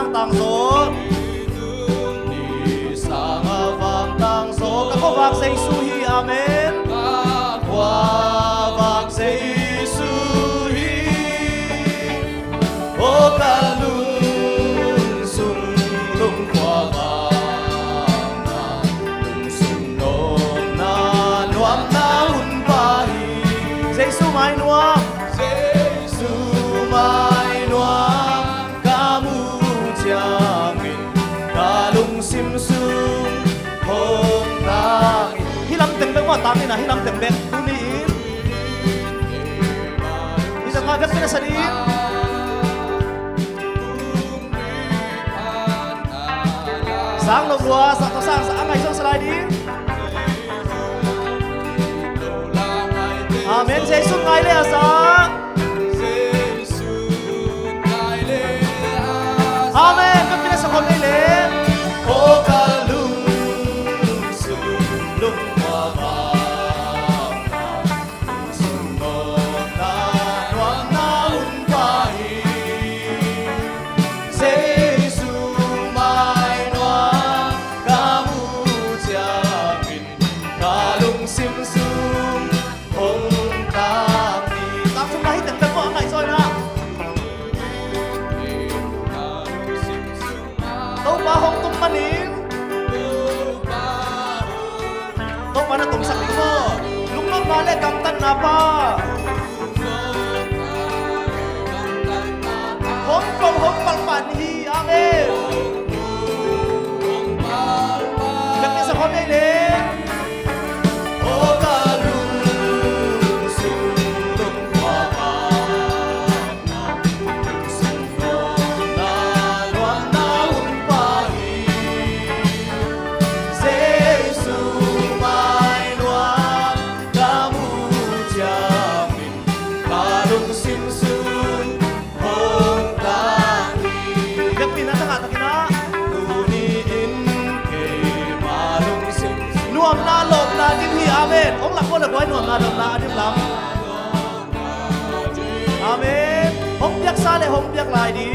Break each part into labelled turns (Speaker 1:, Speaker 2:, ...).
Speaker 1: vang tang số ni sang vang tang số các cô vang say su hi amen qua vang say su hi ô ca lung sung lung qua vang lung sung nom na nuam na hun pa hi say su mai nuam say su mai nuam ca mu chang in ca lung sim sung hong tang hi lam teng bek ma tang ni na hi lam teng bek tu ni hi sa ka bek na sa ni sáng lồng lúa sáng ngày sang slide đi amen Jesus ngày lễ sáng amen các bạn sẽ hôm nay lễ ô ca lung sung lung hoa vàng sung ngon na loan na un pa hi Jesus mai loan ca mu cha min ca lung sim sung hong ta đi tao chúng ta hít từng có ngày rồi na ba hong tung manin tung mana tung sak mo lung no male kam tan na pa hong pal pan hi amen dak ni sa kon nei le o ka lung sung lung wa ba sung no na loan na un pa hi Giêsu mai loan ca mu cha min ca lung sim sung hong ta hi dak ni na ta kina tu ni in ke ma lung sim nuam na lom na dim hi amen ong lak ko la boy nuam na lom na dim lam amen hong yak sa le hong yak lai di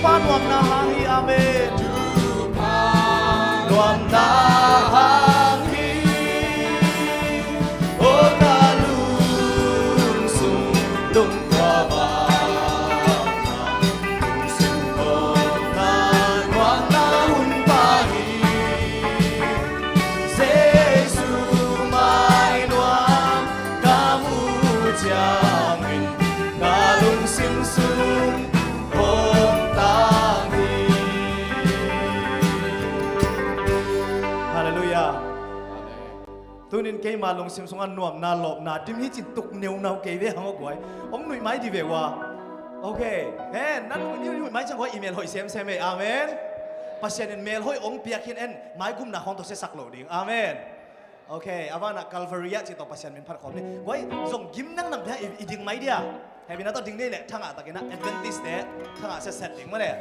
Speaker 1: pa nuam na hang hi amen nuam na hang hi o ka lung sung lung qua ba sung hong na nuam na hun pa hi Giêsu mai nuam ca mu cha min ca lung sim sung hong Hallelujah. Tunin kay malong simsungan nuam na lop na dim hi chin tuk neu nau ke ve hang goi om nui mai di ve wa okay nan nui mai chang hoi email hoi sem sem amen pasien en mail hoi ong piak hin en mai gum na hong to se sak lo ding amen okay avana calvary chi to pasien min phar khom ni goi zong gim nang nam pha i ding mai dia hebi na to ding nei le thanga takina adventist de thanga se set ding ma le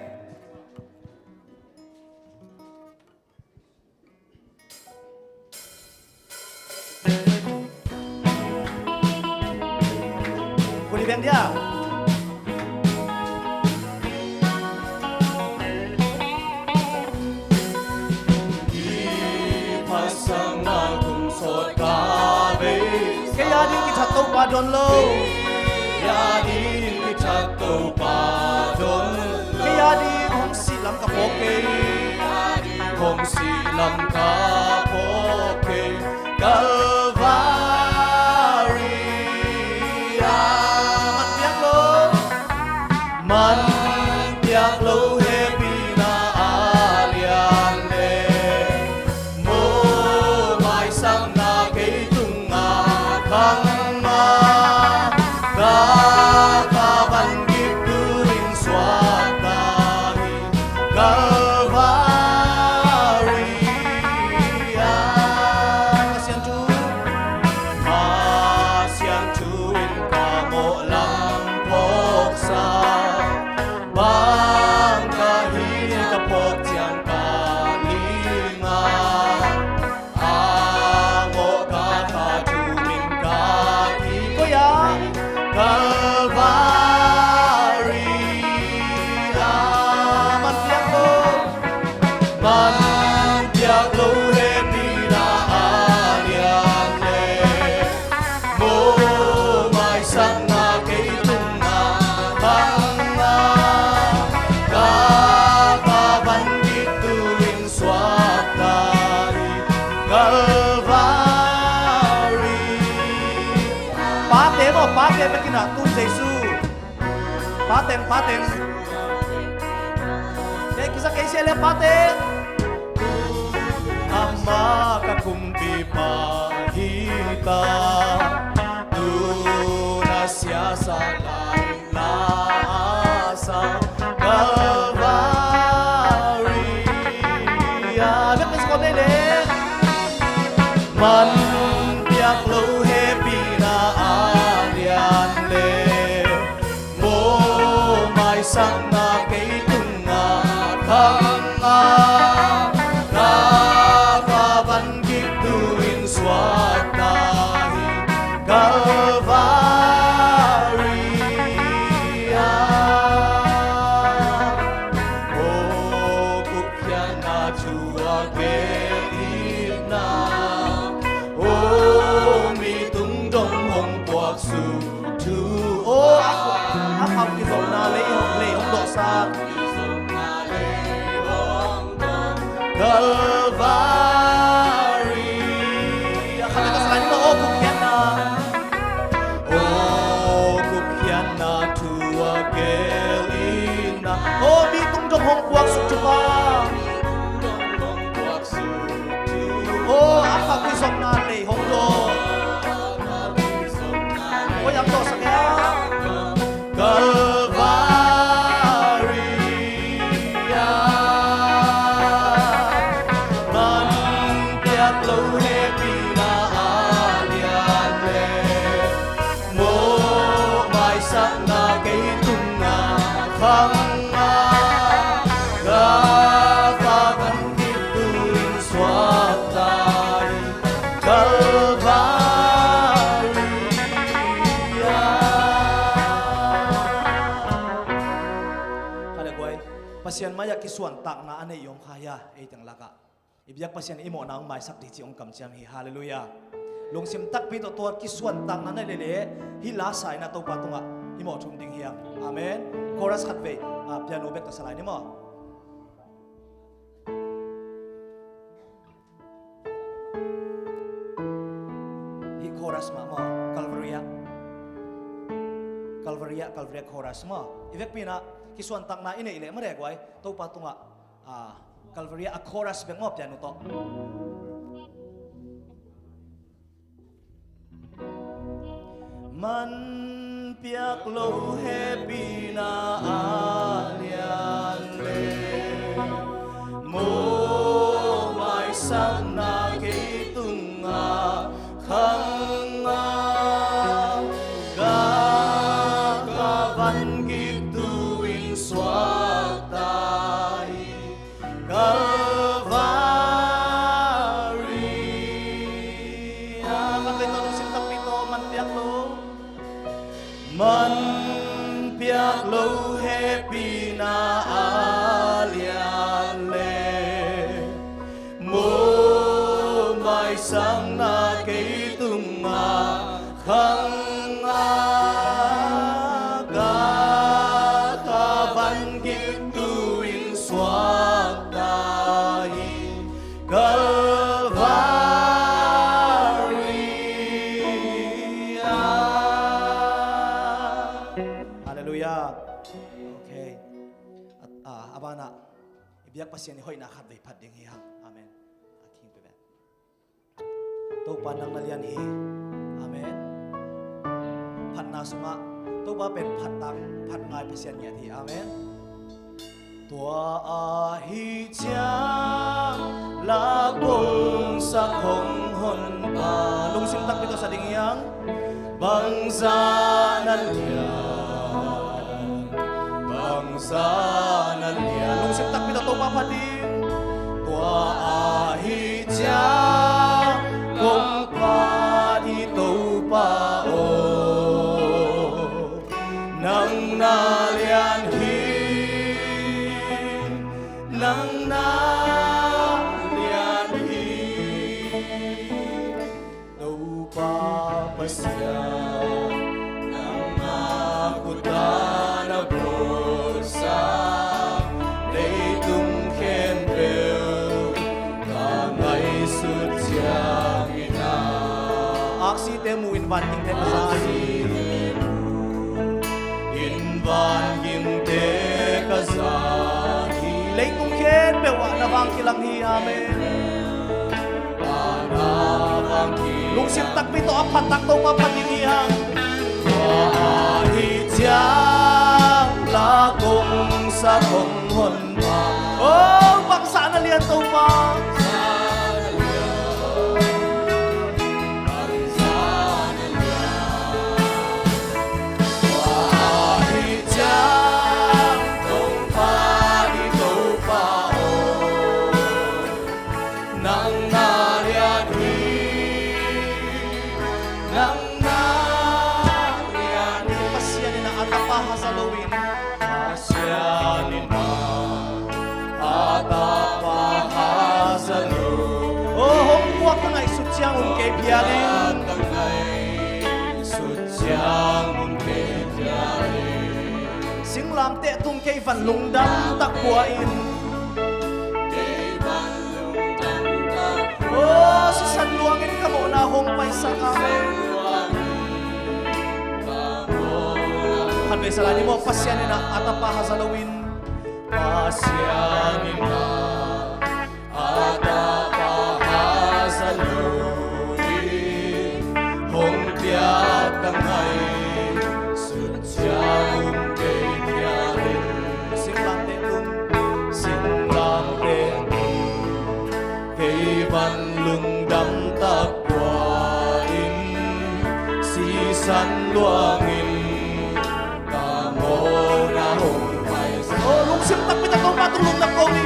Speaker 1: Bang dia. Pasang agung sot kabe. Kaya din kita tau padon lo. Kaya din kita tau padon. Kaya din hong silam kapoke. Hong silam kapoke. Man tiak lo happy na alian le mo mai sang na ke tung a khang ma ka ka ban gip tu rin swat ta hi Calvary Asian tu in xe bên kia tu Giêsu phá tên để kisah kese le pate amma kakumpi pahita tu nasya salai nasa Calvary biết mình có đây đấy man piak lâu happy na alian le mo mai sang na cây tung na thang na ka van kip tuin swat nahi Calvary o kukya na chua ke na o mi tung dong hong quak su tu o akam ki zo na le hong do sa Calvary akam ka sa mo o kukya na tua gelina o mi tung dong hong quak su tu pa akam ki zo na le hong do o yang do sa kaya Calvary man tiap lâu happy na alian le mo mai sắc na cây tung na khang na ga pa kan kituin swatay Calvary kada boy pasian maya kisuan tak na ane yong khaya e tang laka ibyak pasian imo na ang mai sak di chi ong kam chiang hi hallelujah lung sim tak pi to kisuan tak na le le hi la sai na to patunga imo thum ding hiang amen chorus khat ve piano bek to salai ni mo hi chorus ma mo Calvary chorus mo ibyak pi na kisuan tak na ine ile mare gwai to patunga Calvary a chorus bek mo piano to man piak lo happy na alian le mo mai sang na ke tunga khang ga ka van gitu in swatai Calvary kakito nung sintap ito man piak lo happy na alian le mo mai sang na cây tunga khang ga ka van gitu in swatai Hallelujah. Okay. At abana ibyak pasyan ni hoy na khat vai phat ding hi hang. Amen. Aking pe ben. To panang nalian hi. Amen. Phat na suma to ba pen phat tak phat ngai pasyan nya thi. Amen. Tua hi cha la bong sa khong hon pa lung sim tak dito sa ding yang bangsa nalian lung sim tak dito to papadin tua hi cha kong pa dito pa o nang nalian hi nang nalian hi đâu pa pasya nang akuta na bosa leitung khen bel ka ngai sut chiang ina aksi temu in vanting te pasani vang kilang hi amen lung sim tak mi to aphat tak to pa phat hi hang wa hi chang la kong sa kong hon pa oh bang sa na lian to pa Siang un ke pialin sing lam te tung ke van lung dam tak bua in oh si san luangin kamo na hong pai sa amen han be salani mo pasyanin na atapa hasalawin pasyanin na atapa hasalawin tangay sudyang kay tiyarin singlang tetong kay banlung dam takwain sisan luangin kamo na humpay oh lungsim takpit ako matulong na komi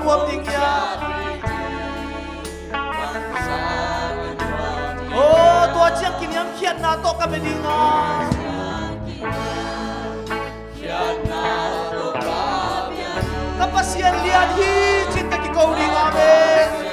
Speaker 1: Huwag ding ya oh tua chiang kiniam khiat na to ka bedinga khiat na to ka kapasian lian hi cinta ki kau ding amen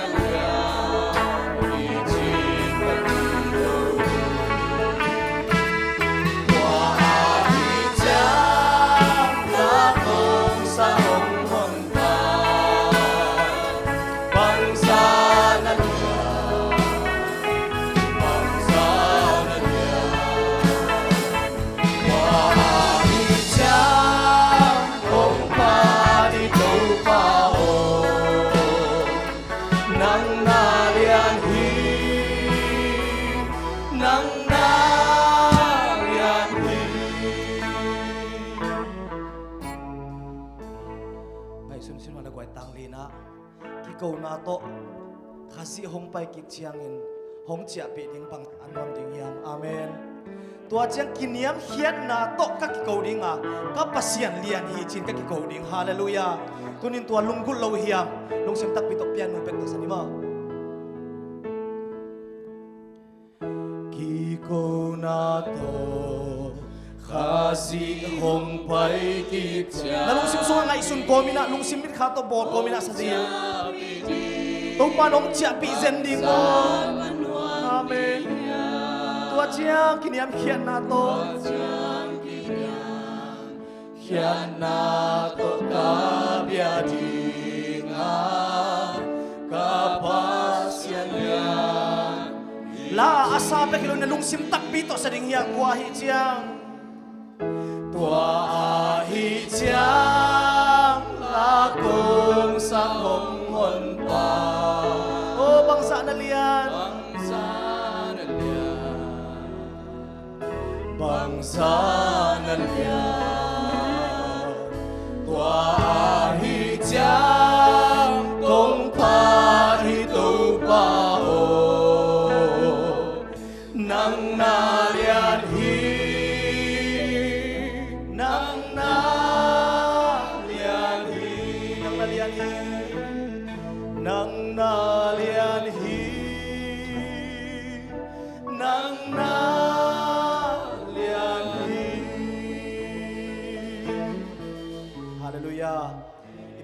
Speaker 1: câu na to khasi hong pai kik chiangin hong chia pe ding pang anwam ding yam amen tua chiang kiniam hiat na to ka ki câu ding a ka pasian lian hi chin ka ki câu ding hallelujah tunin tua lungkul lo hiam lung sim tak pitok piano pek tak sanima ki câu na to khasi hong pai kik chiang na lung sim sunga ngai sun komina lung sim mit kha to bol komina sa dia tung panong chia pi zen ding mo amen tua chia kiniam khian na to ka bia ding a ka pasyan ya la asa pe kilo na lung sim tak pi to sa ding hiang kwa hi chiang tua hi chiang la kong sa hong hon pa oh bangsa na lian bangsa na lian tua hi chang kong pa hi tu pa o nang na lian hi nang na lian hi nang na lian hi nang na lian hi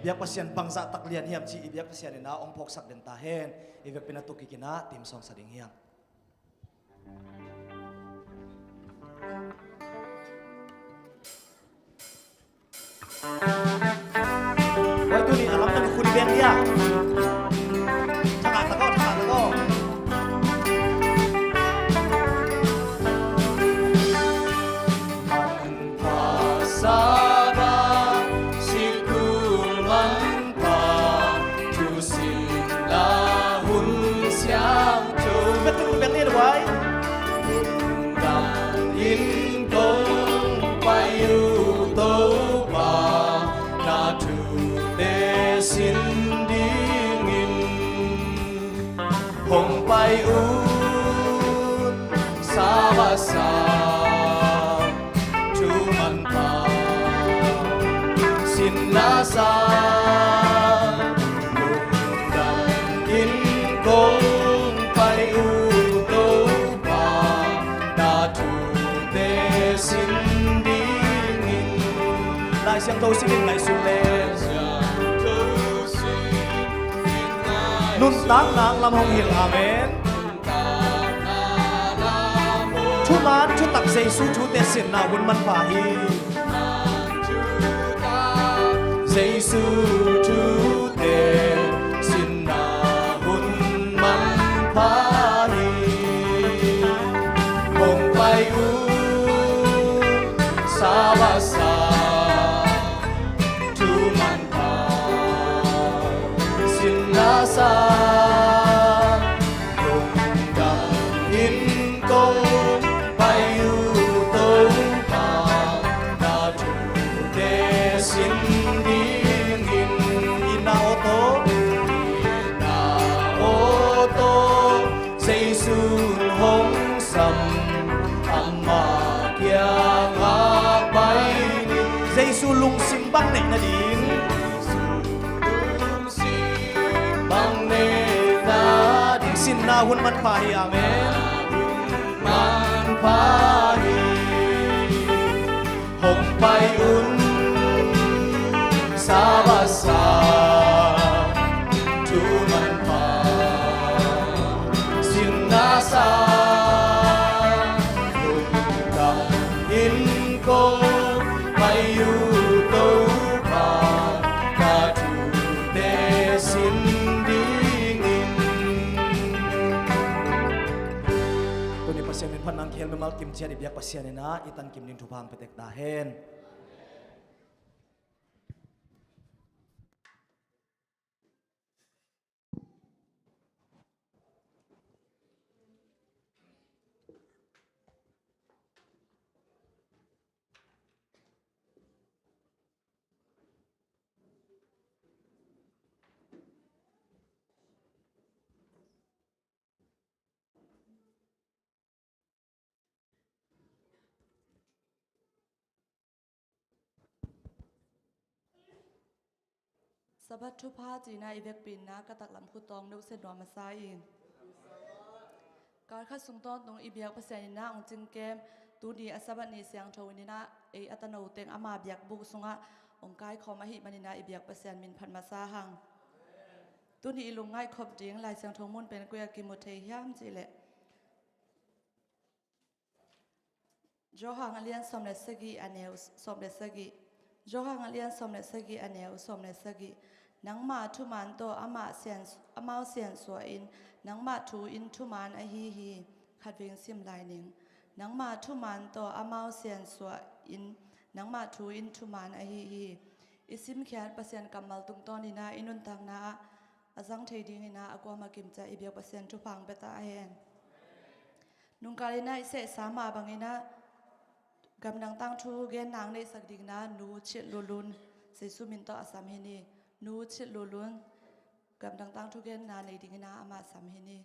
Speaker 1: biak pasian bangsa taklian hiam chi biak pasian na ong phok sak den ta hen ivek pinatuki kina tim song sading hiam wai tu ni alam tan khuri bek dia thaka tako Siang thâu xin ngày xuân lên nun tang nang lam hong hil amen chu man chu tak sei su chu te sin na hun man pha hi sei su chu te sin na hun man pha hi hong pai u sa ba sa sa cùng đầm in công bay u tâu pa na chủ đề xin đi in na ô tô xây sun hong sầm amma kia ngã bay đi xây su lung sim băng này na đi sin na hun man pha hi amen man pha hi hong pai un sa ba sa chu man pha sin na sa lung dam in ko pai u to pa ka chu de sin pasian panang khel memal kim chia di biak pasian na itan kim ning thupang petek da hen
Speaker 2: Sabat chupa jina ivek pin na katak lam khutong no se dwa masai kar kha sungton tung ibyak pasani na ong chingkem tu ni asabat ni siang thawini na e atano teng ama byak bu sunga ong kai khoma hi manina ibyak pasian min phan masa hang tu ni ilung ngai khop ding lai siang thongmun pen kuya kimote hiam chile johang alian somle sagi aneus somle sagi johang alian somle sagi aneus somle sagi nangma thuman to ama amau sian so in nangma thu in thuman a hi khatveng sim lining nangma thuman to amau sian so in nangma thu in thuman a hi isim khyat pasian kamal tungton ina inun tangna azang theiding ina akwa kimcha ibyak pasian thupang beta hen nungkalina ise sama bangina gamnang tang thu gen nang ne sakding na nu chit lulun se sumin to asam hini nu chit lulun gamnang tang thu gen na nei ding na ama sam hini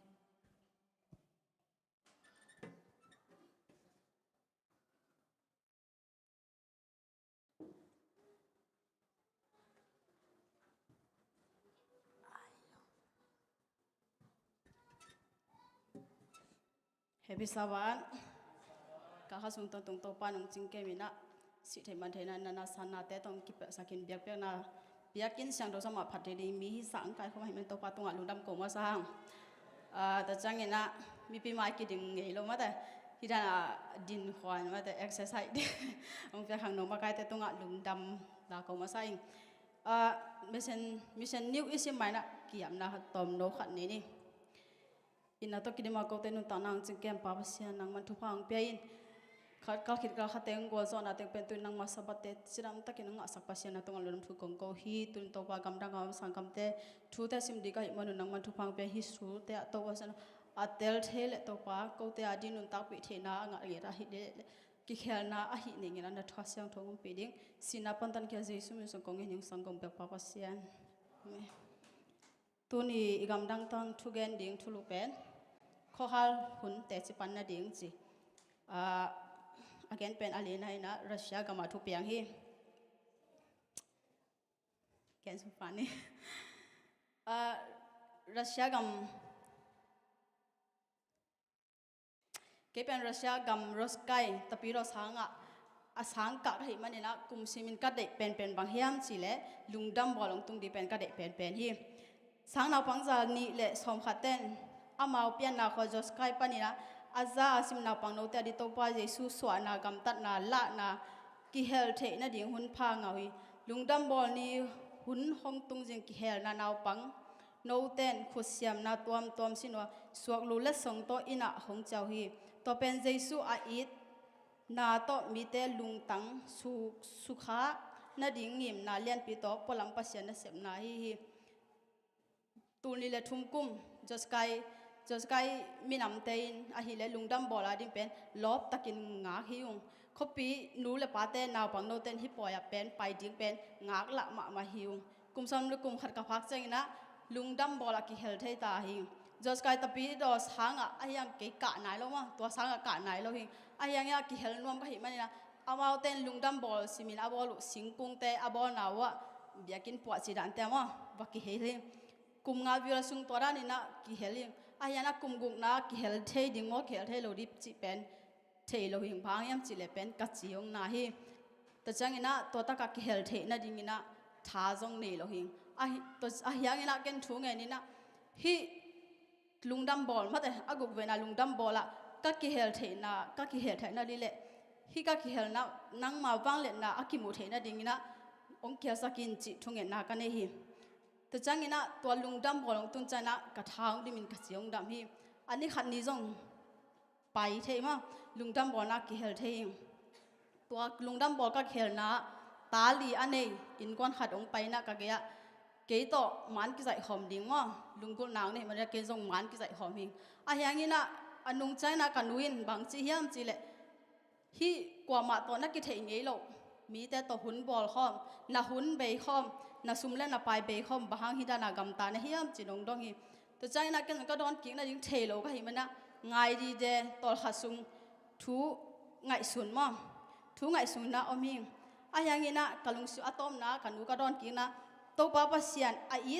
Speaker 3: Happy Sawan, kakak sungtong tung topan ung cingke mina, si teman teman nana sana te tong kipe sakin biak biak na biakin siang do sama phat di mi hi sang kai khom hi men to pa tunga lungdam ko ma sang ta changena mi pi mai ki ding ngei lo ma ta hi da din khwan ma ta exercise de ong pya khang no ma kai te tunga lungdam da ko ma sai mission new isim mai na kiam na tom no khat ni ni ina to kidima ko te nu ta nang ching kem pa sian nang man thu phang pe in khat ka khit ka khateng go zona teng pen tu nang ma sabate siram takin nga sak pasian na tongal lum thu kong ko hi tun to pa gam dang am sang kam te thu te sim di ka hi manu nang man thu phang pe hi su te to wa san atel thele to pa ko te adin nun tak pi the na nga ge ra hi de ki khel na a hi ning na thwa siang thong pi ding sina pan tan kya jesu mi song kong ning sang kong pe pa pasian tu ni igam dang tang thu gen ding thu lu pen kho hal hun te chi pan na ding chi again pen alina ina Russia gama thu piang hi ken su pani Russia gam ke pen Russia gam roskai tapi ro sanga asang ka hi manina kum simin ka de pen bang hiam chi le lungdam bolong tung di pen ka de pen hi sang naw pang za ni le som khaten amau pian na kho joskai panina aza asim na pang no te di to pa jesu swa na gam tat na la na ki hel the na ding hun pha ngawi lungdam bol ni hun hong tung jing ki hel na naw pang no ten khusiam na tuam sinwa suak lu le song to ina hong chau hi to pen jesu a it na to mi te lung tang su kha na ding ngim na lian pi to polam pasian na sem na hi tu ni le thum kum joskai minam tein a hi le lungdam bola ding pen lop takin nga hiung khopi nu le pa te naw pang no ten hi poya pen pai ding pen ngak la ma hiung kum sam lu kum khat ka phak chengina lungdam bola ki hel thei ta hi joskai tapi do sanga ayang ke ka nai lo ma to sanga ka nai lo hi ayang ya ki hel nuam ka hi manina amau ten lungdam bol simin abolu singkung te abol nawa biakin po chi dan te ma ba ki he kum nga vira sung tora ni na ki heling ayana kum guk na ki hel thei ding mo khel thei lo dip chi pen thei lo hing phang yam chi le pen ka chiong na hi ta changina to ta ka ki hel thei na ding ina tha jong nei lo hing to ahyang ina ken thu nge ni na hi lungdam bol ma te aguk ve na lungdam bola ka ki hel thei na li le hi ka ki hel na nang ma wang le na akimu thei na ding ina ong kya sakin chi thu nge na ka ne hi to changina to lungdam bolong tun chana ka thang dimin ka chiong dam hi ani khat ni jong pai thei ma lungdam bona ki hel thei to lungdam bol ka khel na tali anei in kon khat ong pai na ka ge ke to man ki zai khom ding ma lungkul nang ne ma ke jong man ki zai khom hing a hyangina anung chana kanuin bang chi hiam chi le hi kwa ma to na ki thei ngei lo mi te to hun bol khom na hun bei khom na sumle na pai be khom bahang hi da na gam ta na hiam chinong dong hi to chaina ken ka don king na ding thelo ka hi mana ngai ri de tol khasung thu ngai sun ma thu ngai sun na oming a yangina kalung su atom na kanu ka don king na to pa pasian a i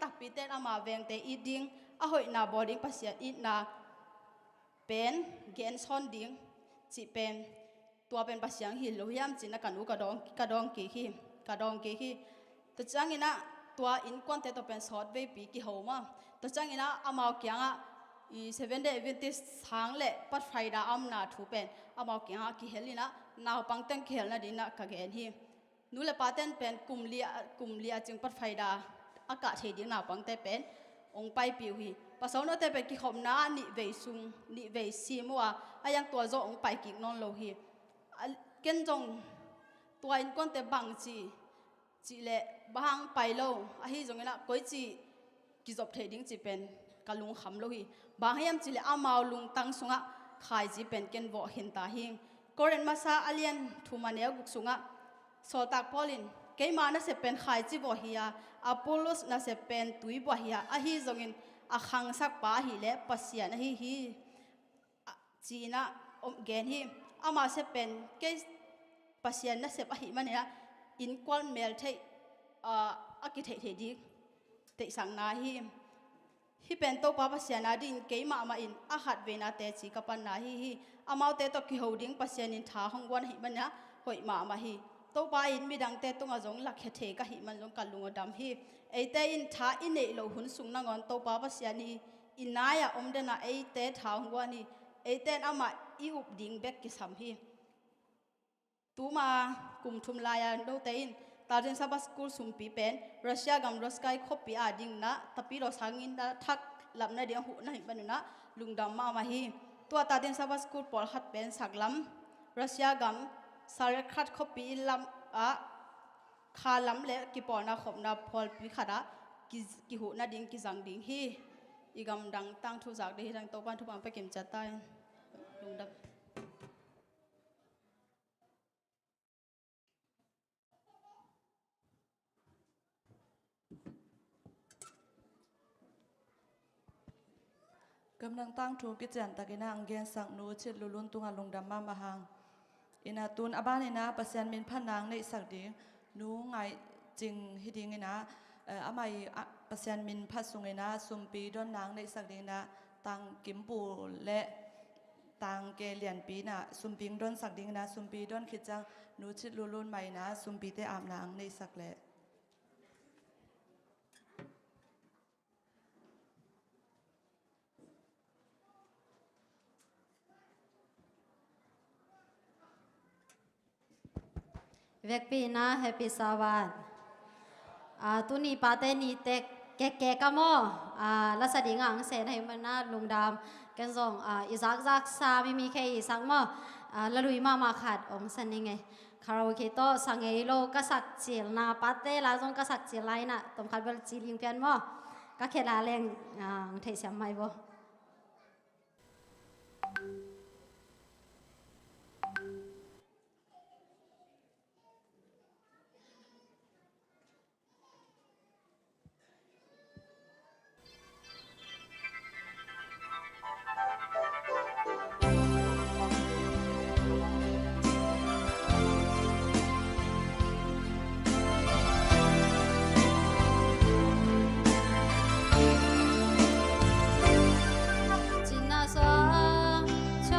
Speaker 3: takpi ten ama veng te i ding a hoi na boarding pasian i na pen gen son ding chi pen tua pen pasiang hi lo hiam china kanu ka dong ki hi to changina tua in kwante to pen sort ve pi ki homa to changina amao kyanga i 7 day adventist sang le pat friday am na thu pen amao kyanga ki helina naw pangteng khel na dina ka gen hi nu le paten pen kumlia ching pat friday aka the ding naw pangte pen ong pai piu hi pasau no te pe ki khom na ni ve simwa ayang tua zo ong pai ki non lo hi ken jong tua in kon te bang chi le bang pai lo a hi jong ina koi chi ki job the ding chi pen kalung kham lo hi bang hiam chi le amao lung tang sunga khai ji pen ken vo hin ta hing koren masa alien thumania guk sunga soltak polin keima na se pen khai chi vo hiya apollos na se pen tui vo hiya a hi jong in a khang sak pa hi le pasian hi china gen hi ama se pen ke pasian na se pa hi mania in kwal mel thei a ki thei di te sang na hi pen to pa pasian na din keima ma in a hat ve na te chi kapan na hi amau te to ki holding pasian in tha hongwan hi mania hoi ma hi to pa in mi dang te tunga jong lak he the ka hi man long kalunga dam hi eite in tha in nei lo hun sung na ngon to pa pasiani inaya omdena eite tha hungwani eiten ama i up ding bek ki sam hi tuma kum thum laya do te in Tarin Sabah School sumpi pen Russia gam roskai khopi ading na tapi ro sangin da thak lamna dia hu na hibanuna lungdam ma ma hi tua Tarin Sabah School pol hat pen saglam Russia gam sar khat khopi lam a khalam le ki porna khopna phol pi khada ki hu na ding ki jang ding hi igam dang tang thu jak de dang to ban thu bang pe kim chatai lungdam
Speaker 2: กำลังตั้งทูกิจจันตะกินาอังเกนสังนูชิดลุลุนตุงอลงดัมมามาหังอินาตุนอบ้านนะปัสยันมินพันนางในสักดีนูไงจริงฮิดิงนะอาไม่ปัสยันมินพัสุงนะสุมปีดอนนางในสักดีนะตังกิมปูและตังเกเลียนปีนะสุมปิงดอนสักดีนะสุมปีดอนคิดจังนูชิดลุลุนใหม่นะสุมปีเตอามนางในสักแหละ
Speaker 4: เวกปีนะแฮปปี้สวัสดิ์ตุนีปาเตนีเตกแกกะโมลัสดิงังเซนให้มันนะลุงดำกันส่งอิซักซักซาไม่มีใครสักโมละลุยมาขาดองสันนิงไงคาราโอเกะโตสังเกโลก็สักจิลนะปาเตลาจงก็สักจิลไลนะตมขัดเบลจิลิงเปียนโมก็แค่ลาเลงเทเสียไม่บ่ ช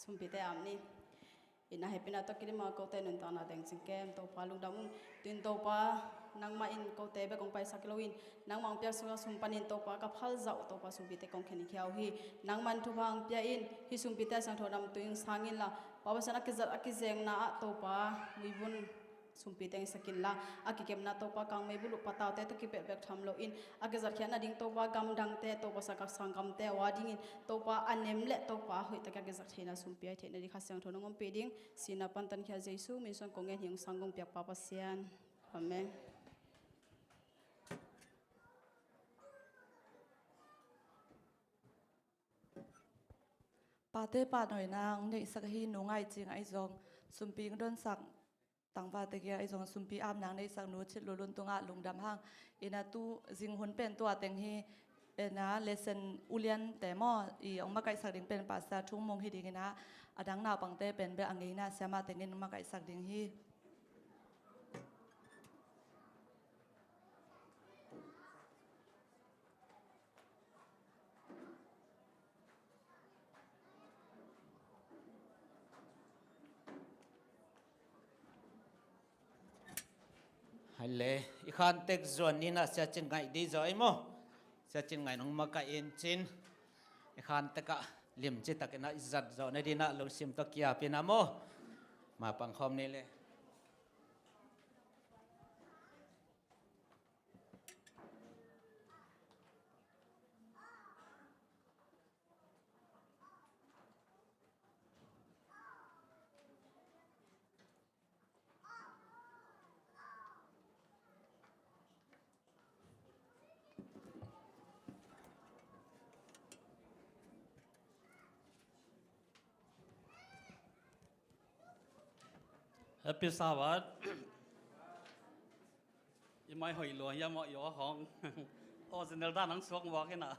Speaker 3: สุมพิเตอามนี่อินาเฮปินาตกิริมาโกเตนุนตานาแดงจิงเกมโตปาลุงดามุงตินโตปานังมาอินโกเตเบกงไปสักโลอินนังมังเปียสุงสุมปันินโตปากับพัลเจ้าโตปาสุมพิเตกงเขนิเขียวฮีนังมันทุพังเปียอินฮิสุมพิเตสังโทนำตุยงสางินละปาบสันอกิจัดอกิเจงนาโตปาวิบุนสุมพิเตงสกินละอากิเกมนาโตปากังไม่บุลุปะตาวเตตุกิเปเบกทำโลอินอากิจัดเขียนนาดิงโตปากำดังเตโตปาสักสังกำเตวาดิงินโตปาอันเนมเละโตปาหุยตะกะกิจัดเทนะสุมพิเตเทนะดิขัสยังโทนงมเปดิงสินาปันตันเขียเจซูมิส่วนกงเงินหิงสังกงเปียกปาปัสยานอาเมน
Speaker 2: ปาเต้ปาหน่อยนางในสักฮีหนูง่ายจริงไอ้จงสุมปีงโดนสักต่างปาเตกียไอ้จงสุมปีอาบนางในสักนูชิดลุนตรงอ่ะลุงดำห้างอินาตูจิงหุนเป็นตัวเต็งฮีนะเลเซนอุเลียนแต่หม้ออีองมาไก่สักดิ่งเป็นภาษาทุ่งมงฮีดีนะอดังนาวปังเต้เป็นเบอังกีนะเสียมาเต็งกินมาไก่สักดิ่งฮี
Speaker 5: ฮัลโหลอีกขันเต็กส่วนนี้นะเสียจินไงดีจ่อยมั้งเสียจินไงน้องมาไก่เอ็นจินอีกขันเต็กะลิมจิตตะกันนะอิจัดจ่อในดีนะลงซิมตะกี้เป็นนะมั้งมาปังคอมนี่เลย
Speaker 6: Happy Sabbath ยังไม่หอยหลวงยังไม่หยอของโอ้สินเดลด้านหนังสวกบอกกันนะ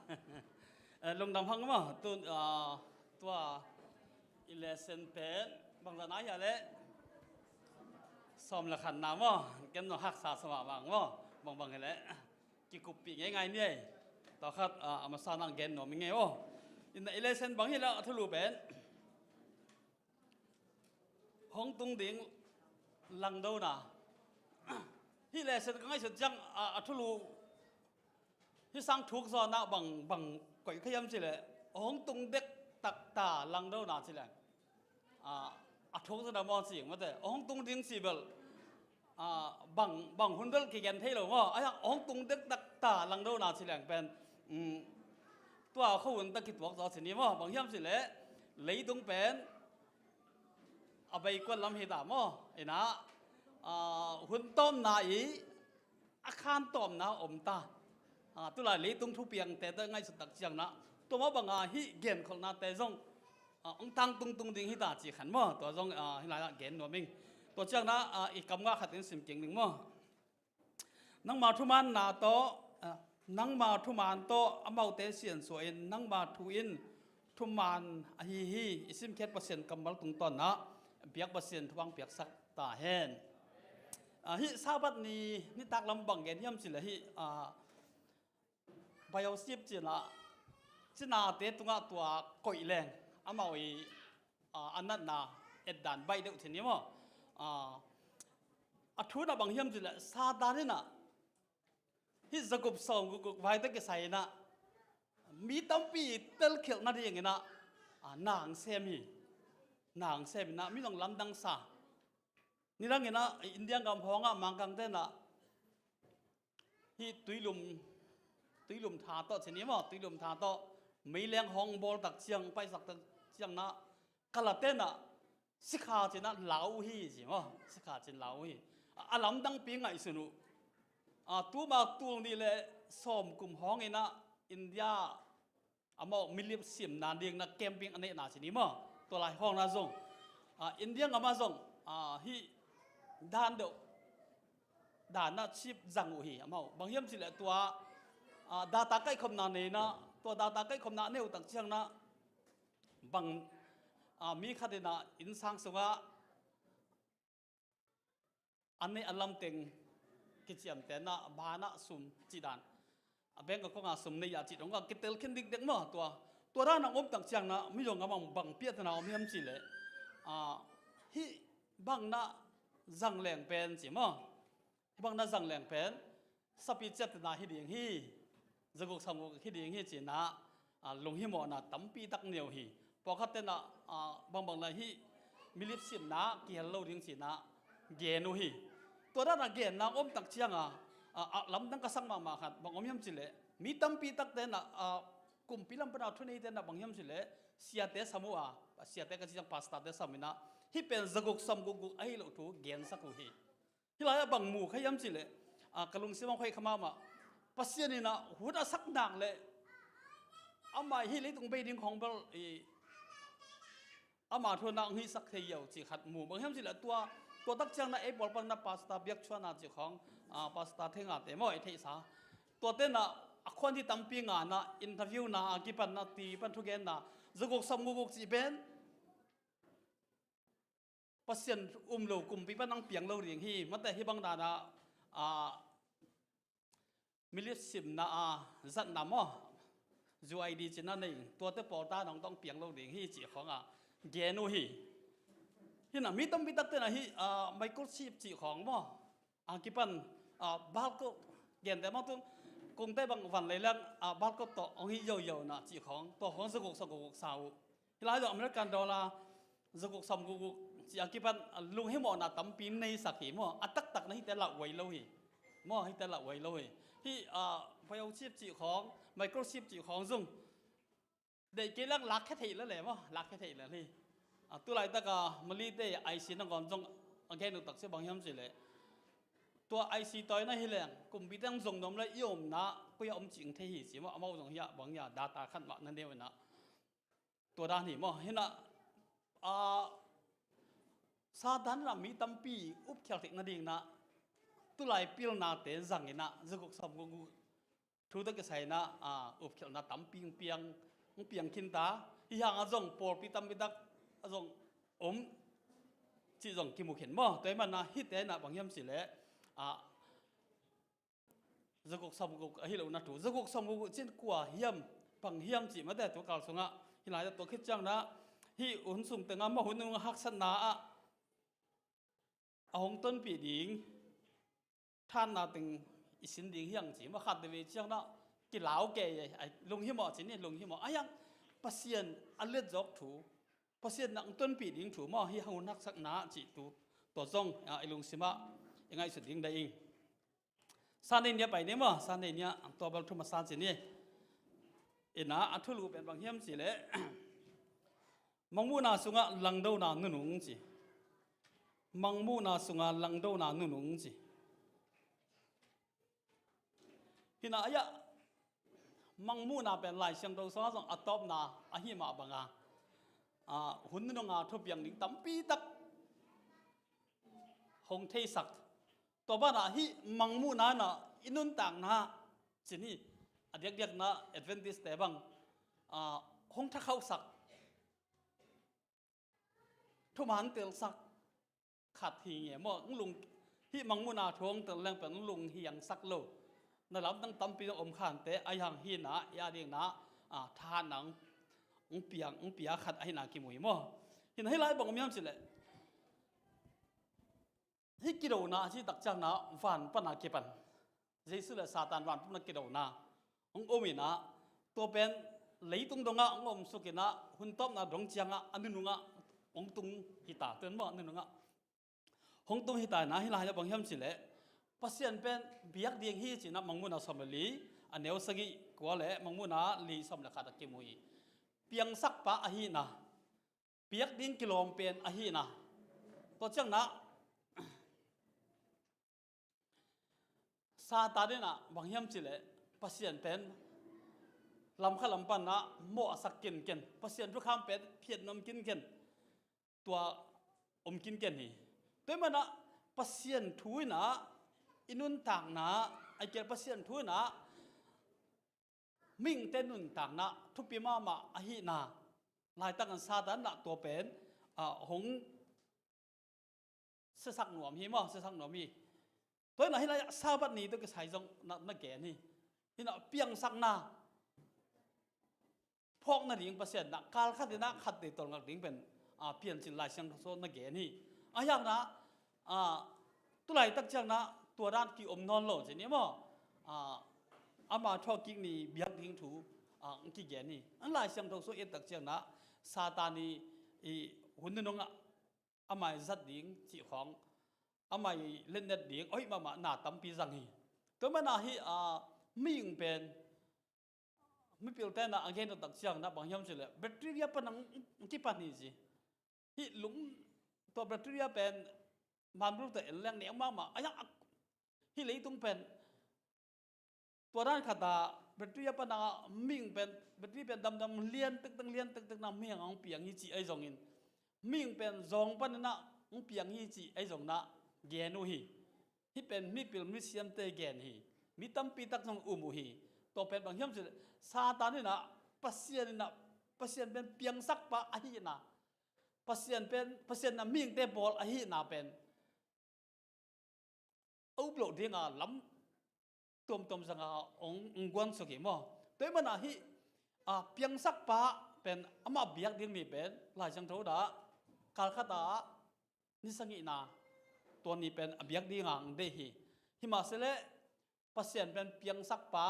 Speaker 6: ลงดำพังมั้งตัวอิเลเซนเป็นบางตอนนั้นอย่างเละซ้อมละขันน้ำมั้งเกมน้องหักษาสมาบังมั้งบางอย่างเละกี่กุปีง่ายๆเนี่ยต่อขัดอามาสร้างเกมหนูมีไงวะอิเลเซนบางอย่างแล้วทะลุเป็นห้องตุงดิ่งลังดูนะที่เลเซนก็ง่ายสุดจังทุลูที่สร้างทุกซอนนะบังก่อยขยำสิเลยห้องตุงเด็กตักตาลังดูนะสิเลยทุกสนามบอลสิมาแต่ห้องตุงดิ้งสิเบลบังหุ่นเบลกี่แกนเท่หรอวะไอ้ห้องตุงเด็กตักตาลังดูนะสิเลยเป็นตัวเขาหุ่นตะกิดบอกต่อสินี้วะบางยำสิเลยเลยตุงเป็นเอาไปกวนลำเหตุมั้งไอ้นะหุ่นต้มนาอีอาคารต้มนาอมตาตัวลายลีตุงทุเปียงแต่ได้ง่ายสุดตักจังนะตัวมาบังฮิเกนของนาแต่จงองตังตุงดิ่งฮิตาจีขันมั้งตัวจงฮิลายเกนหนัวมิงตัวจังนะอีกคำว่าขัดถึงสิมเก่งหนึ่งมั้งนังมาทุมันนาโตนังมาทุมันโตอเมาเตเสียนสวยนังมาทุอินทุมันฮิอิสิมเคสเปอร์เซ็นต์กำบัลตุงตอนนะเปียกเปอร์เซ็นต์ทวงเปียกสักตาแห้งฮิซาบัดนี่ตักลำบังเกนย่ำสิละฮิไปเอาซีบจีน่ะจีน่าเตตุงะตัวก่อยแรงอามาอีอันนั้นน่ะเอ็ดดันใบเดียวทีนี้มั้งทุนบังย่ำสิละซาดานี่น่ะฮิจะกุบส่งกุบไว้ตะกี้ใส่น่ะมีตั้มปีเตลเขียวนั่นเองน่ะนางเซมีนางเซมินะมีหลงลำดังซานี่รังเงินะอินเดียกำพองมังกังเต้นนะที่ตุยลุมทาโตเช่นนี้มั้งตุยลุมทาโตไม่เลี้ยงห้องบอลตักเชียงไปสักตักเชียงนะกะละเต้นนะสิขาเจนะเหลาฮีสิมั้งสิขาเจนเหลาฮีลำดังปีไงสนุตัวมาตัวนี้เลยซ้อมกลุ่มห้องเองนะอินเดียมามิลลิเซียมนานเดียงนะแคมปิ้งอันนี้นะเช่นนี้มั้งตัวลายห้องนะส่งอินเดียมาส่งฮีด้านเดียวด้านน่ะชิบจังอุฮีมาบางยามสิละตัวดาตาใกล้คมนาเนี่ยนะตัวดาตาใกล้คมนาเนี่ยตักเชียงนะบางมีคดีนะอินสังสงะอันนี้อัลลัมเต็งกิจยามแต่นะบานะสุมจีดานเบงก็คงสุ่มในยาจิตของก็กิเตลขึ้นดิกเด็กมั้งตัว ตัวด้านนักอบต่างเชียงนะไม่ยอมกับบังเปียตนาอมยำจีเลยฮิบังนะจังแหลงเป็นสิมั้งบังนะจังแหลงเป็นสปีเจตนาฮิดียงฮีจะกุกสมุกฮิดียงฮีจีนะลงฮิมอนะตั้มปีตักเหนียวฮีพอขัดเตนะบางนะฮิมิลิสิมนะเกี่ยวเราเรื่องจีนะเกนูฮีตัวด้านนักเกนนักอบต่างเชียงลำตั้งกระสังมาขัดบางอมยำจีเลยมีตั้มปีตักเตนะกุมพิลัมปนาทุนนี้เตนะบางยำสิเลเสียเตสมัวเสียเตก็จะพาสตาเตสามินะฮิเป็นจักรสมกุกไอ้เราถูกเกณฑ์สักหูฮีฮิลายบางหมู่ขยำสิเลกลุงสิมังค่อยขมามาปัสเซียนี่นะหัวน่ะสักหนักเลยอามาฮิลิตรงเบดิ้งของเบลอามาทุนนังฮิสักเทียวจีขัดหมู่บางยำสิเลตัวตักจังนะไอ้บอลปังนะพาสตาเบียกชวนาจีของพาสตาเทงาเตมอไอ้เทสาตัวเต้นนะคนที่ตั้มปีงานนะอินเทอร์วิวนะกีปันนะตีปันทุกเกนนะจะกุกสมกุกจีเป็นปัสเซียนโลกุมปีปันนั่งเปียงโลเรียงฮีมันแต่ฮีบังดานะมิลลิสิมนะจัดนำจูไอดีจีนั่นเองตัวเตปอตาน้องต้องเปียงโลเรียงฮีจีของเกนูฮีฮีน่ะมีตั้มปีตักเตนะฮีไมโครชิปจีของกีปันบาลก็เกนแต่มาตุ้งกงได้บางวันเลยแล้วบ้านก็ต่อองค์เยอะๆนะจีของตัวของสกุกสาวที่หลายดอกอเมริกันดอลลาร์สกุกสมกุกจีอากิปันลุงให้หมอนะตั้มปีนในสักหิมตักนะที่แต่ละไว้เลยให้แต่ละไว้เลยที่ไฟเอาชิปจีของไมโครชิปจีของซุ่งเด็กเกี่ยงลักแค่ทีแล้วแหละลักแค่ทีแล้วนี่ตัวไรตะกามาลีเตไอซีนั่งก่อนจงแค่หนุตักเสียบางยามสิเลยตัวไอซีตัวนั้นให้แรงกลุ่มพิทังส่งนมและยอมนะก็ยอมจริงที่สิว่าเอามาส่งเหี้ยบางอย่าง data ขั้นว่านั่นเดียวนะตัวด้านนี้เห็นนะซาดันละมีตั้มปีอุบเขียวตินั่นเองนะตัวไรพิลนาเตจังเงินะจะกุกสมกุทุกตะกี้ใส่นะอุบเขียวนะตั้มปีเปียงขินตาที่ห่างอาจงปอปีตั้มปีตักอาจงจีจงกิมุเข็นแต่มันนะฮิตแต่นะบางยามสิเลยจะกุกสมกุกฮิโลนัทูจะกุกสมกุกเช่นกว่าเฮียมปังเฮียมจีมาแต่ตัวกาลสงะฮิลายตัวคิดจังนะฮิอุ่นสุ่มแต่งมาหุ่นนึงหักสนาหงต้นปีดิ่งท่านนาตึงอิสินดิ่งเฮียงจีมาขัดเดวิจังนะกิเหลาแก่ไอ้ลงหิมะจีนี่ลงหิมะไอ้ยังปัสเซียนอันเล็ดจอกถูปัสเซียนนังต้นปีดิ่งถูมาฮิหุ่นหักสักนาจีตัวจงไอ้ลงสิมายังไงสุดยิ่งได้เองซาเนียไปเนี่ยซาเนียตัวบอลทุ่มซานสิเนี่ยนะอัทุลูเป็นบางเฮียมสิเลยมังมูนาสุงะลังโดนาหนุงสิมังมูนาสุงะลังโดนาหนุงสิที่น่ะยะมังมูนาเป็นลายเชียงโตสองสองอัตตบนาอหิมาบังหุ่นนงาทุบอย่างนี้ตั้มปีตักหงเทศักตัวบ้านฮิมังมูนานะอินุนต่างนะสินี่เด็กๆนะเอดเวนติสแต่บางหงทักเข้าสักทุกมันเตลสักขัดทีเงี้ยมั่งลุงฮิมังมูนาทวงเตลแรงเป็นลุงเฮียงสักโลนั่นแหละตั้งตั้มปีต้องอมขันแต่ไอ้ยังฮีนะยาเดียงนะทานหนังเปียขัดไอ้นากิมุยมั่เห็นให้ไล่บอกมีอะไรสิเลยฮิกิโดนาที่ตักจังนะวันปนาเก็บันเจสุเลซาตานวันปนากิโดนาองโอมินะตัวเป็นเลยตุงดงะองอมสุกินะหุ่นต้มนะดงจังะอันนึงะองตุงฮิตาเตือนบ่อันนึงะองตุงฮิตานะฮิลายะบังยามสิเลปัสยันเป็นเบียกเดียงฮีจินะมังมุนาสมลีอันเนวสกิกัวเลมังมุนาลีสมเลขาตะกิมุยเปียงสักปะอหีนะเปียกดินกิโลมเป็นอหีนะตัวจังนะซาตาเดนะบางยามจิเลปัสยันเป็นลำข้าลำปันนะโมอสักกินเกนปัสยันทุกคำเป็นเพียรนมกินเกนตัวอมกินเกนนี่ตัวมันนะปัสยันทุยนะอินุนต่างนะไอเกลปัสยันทุยนะมิ่งเต้นุนต่างนะทุกปีมาอหินาลายตั้งกันซาตานนะตัวเป็นหงเสสักหนวมฮีมั้งเสสักหนวมฮีตัวนั้นให้เราทราบนี้ตัวก็ใช้จงนักแก่นี่ที่น่ะเปียงสักนาพ พอกนั่นเองเปอร์เซ็นต์นะการขัดนะขัดในตอนกันเองเป็นเปลี่ยนสินลายเสียงโซนนักเกนี่อย่างนะตัวไหนตั้งจังนะตัวด้านกี่อมนอนโหลดสิเนี่ยมั้งอามาทอกิกนี่เบียดทิ้งถูกี่เกนี่อันลายเสียงโซนตั้งจังนะซาตานีหุ่นนงอามาจัดดิ้งจีของอามาเล่นเน็ตดิ้งมาหน้าตั้มปีจังฮีตัวมันน่ะฮีมิ่งเป็นไม่เปลี่ยนแต่นะอันเกนตักเสียงนะบางอย่างสิเลยแบตเตอรี่เป็นกี่ปันนี่สิฮีลุงตัวแบตเตอรี่เป็นมันรู้แต่เรื่องนี้มากมาฮีเลยต้องเป็นตัวด้านขัดแบตเตอรี่เป็นมิ่งเป็นแบตเตอรี่เป็นดำเลี้ยนตึกเลี้ยนตึกน้ำเมียงของเปียงฮีจีไอจงอินมิ่งเป็นจงเป็นนะของเปียงฮีจีไอจงนะเกนูฮีเป็นมีเปลี่ยนมีเสียมเตเกนฮีมีตั้มปีตักจงอุโมฮีตัวเป็นบางอย่างสิซาตานนี่นะปัสเซียนนี่นะปัสเซียนเป็นเปียงสักปะอาหินะปัสเซียนนะมิ่งเตบอลอาหินะเป็นอุปโลกที่งาล้ำตัวสังอาองกวนสุกิมั้งตัวมันอาหิเปียงสักปะเป็นอามาเบียกดิ้งนี่เป็นหลายจังเท่าดาการขัดนิสังอินาตัวนี้เป็นเบียกดิ้งอังเดหิหิมาเสเลปัสเซียนเป็นเปียงสักปะ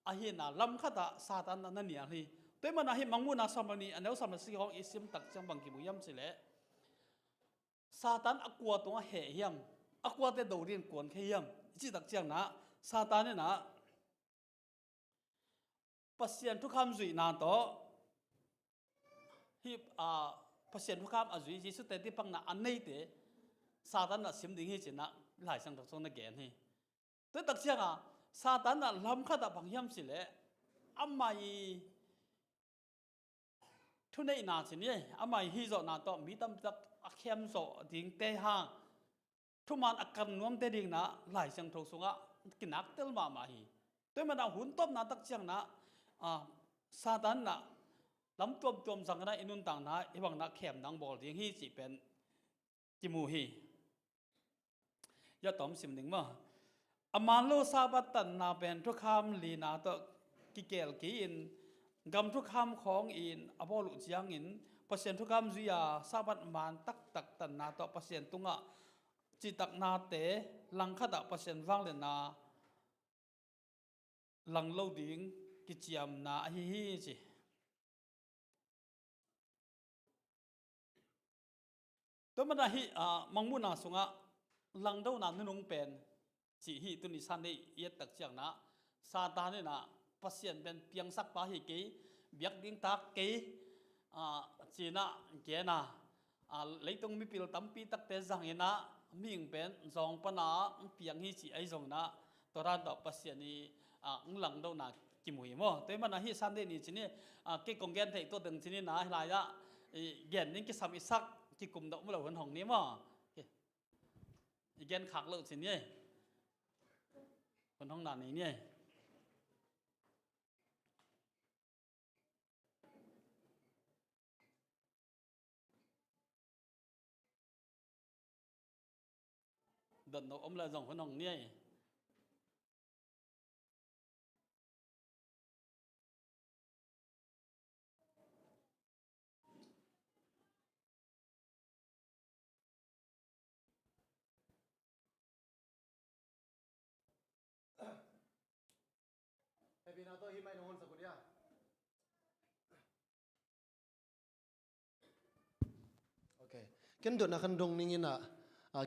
Speaker 6: อาหินะลำขัดซาตานนั่นเนี่ยฮีตัวมันอาหิมังมุนาสมัยนี้อันนี้สมัยสิ่งของอิสลามตักจังบังกิบุยมสิเลซาตานอักวัวตัวเหยมอักวัวแต่ดาวเรียนกวนเฮียมจีตักจังนะซาตานเนี่ยนะปัสเซียนทุกคำจุยนานโตฮีปัสเซียนทุกคำอจุยจีสุดแต่ที่ปังนะอันนี้เตซาตานน่ะสิมดิ่งฮีจีนะหลายสังตักส่งนักเกณฑ์ฮีตัวตักจังซาตานน่ะลำขัดบางยามสิเลอามาทุนในนาสิเนี่ยอามาฮิโซนาโตมีตั้มตักอักเข้มโซดิ่งเตะห่างทุมันอักกันนวมเตดิ่งนะหลายสังทกสงะกินักเตลมาฮีตัวมันเอาหุ่นต้มนาตักจังนะซาตานน่ะลำตัวสังกัดอินุนต่างนะไอ้บางนักเข้มนังบอลดิ่งฮีสิเป็นจิมูฮียาตอมสิมดิ่งมั้งอามาโลซาบัตตันนาเป็นทุกคำลีนาโตกิเกลกีอินกำทุกคำของอินอบอลุจยังอินเปอร์เซ็นต์ทุกคำจุยาซาบัตมันตักตันนาโตเปอร์เซ็นต์ตุงะจิตักนาเตลังขัดเปอร์เซ็นต์ฟังเลนาลังโลดิ้งกิจยมนาฮิจิตัวมันฮิมังมุนาสุงะลังเดานานุงเป็นสิฮิตุนิสันได้เอียดตักจังนะซาตานเนี่ยนะปัสเซียนเป็นเพียงสักปะฮิกีเบียกดิ้งตักกีจีน่าเกน่าเลยต้องมีปิลตั้มปีตักเตจังเงินะมิ่งเป็นจงปนาเพียงฮิจีไอจงนะตัวรันดอกปัสเซียนนี่หลังเดานากิมวยมั้งแต่มันฮิสันได้นี่จีนี่เกี่ยกงเกนเทตัวดึงจีนี่นะหลายละเกนนี่กิสามิสักกิกลุ่มดอกมะเหลวหันหงนี้มั้งเกนขักเลิกจีนี่คนท้องด่านนี้เนี่ยเดินอมเลยส่งคนท้องเนี่ย
Speaker 7: พี่น้าตัวฮิไม่นอนสักคนเดียวโอเคกันดุนักขันดงนี่นะ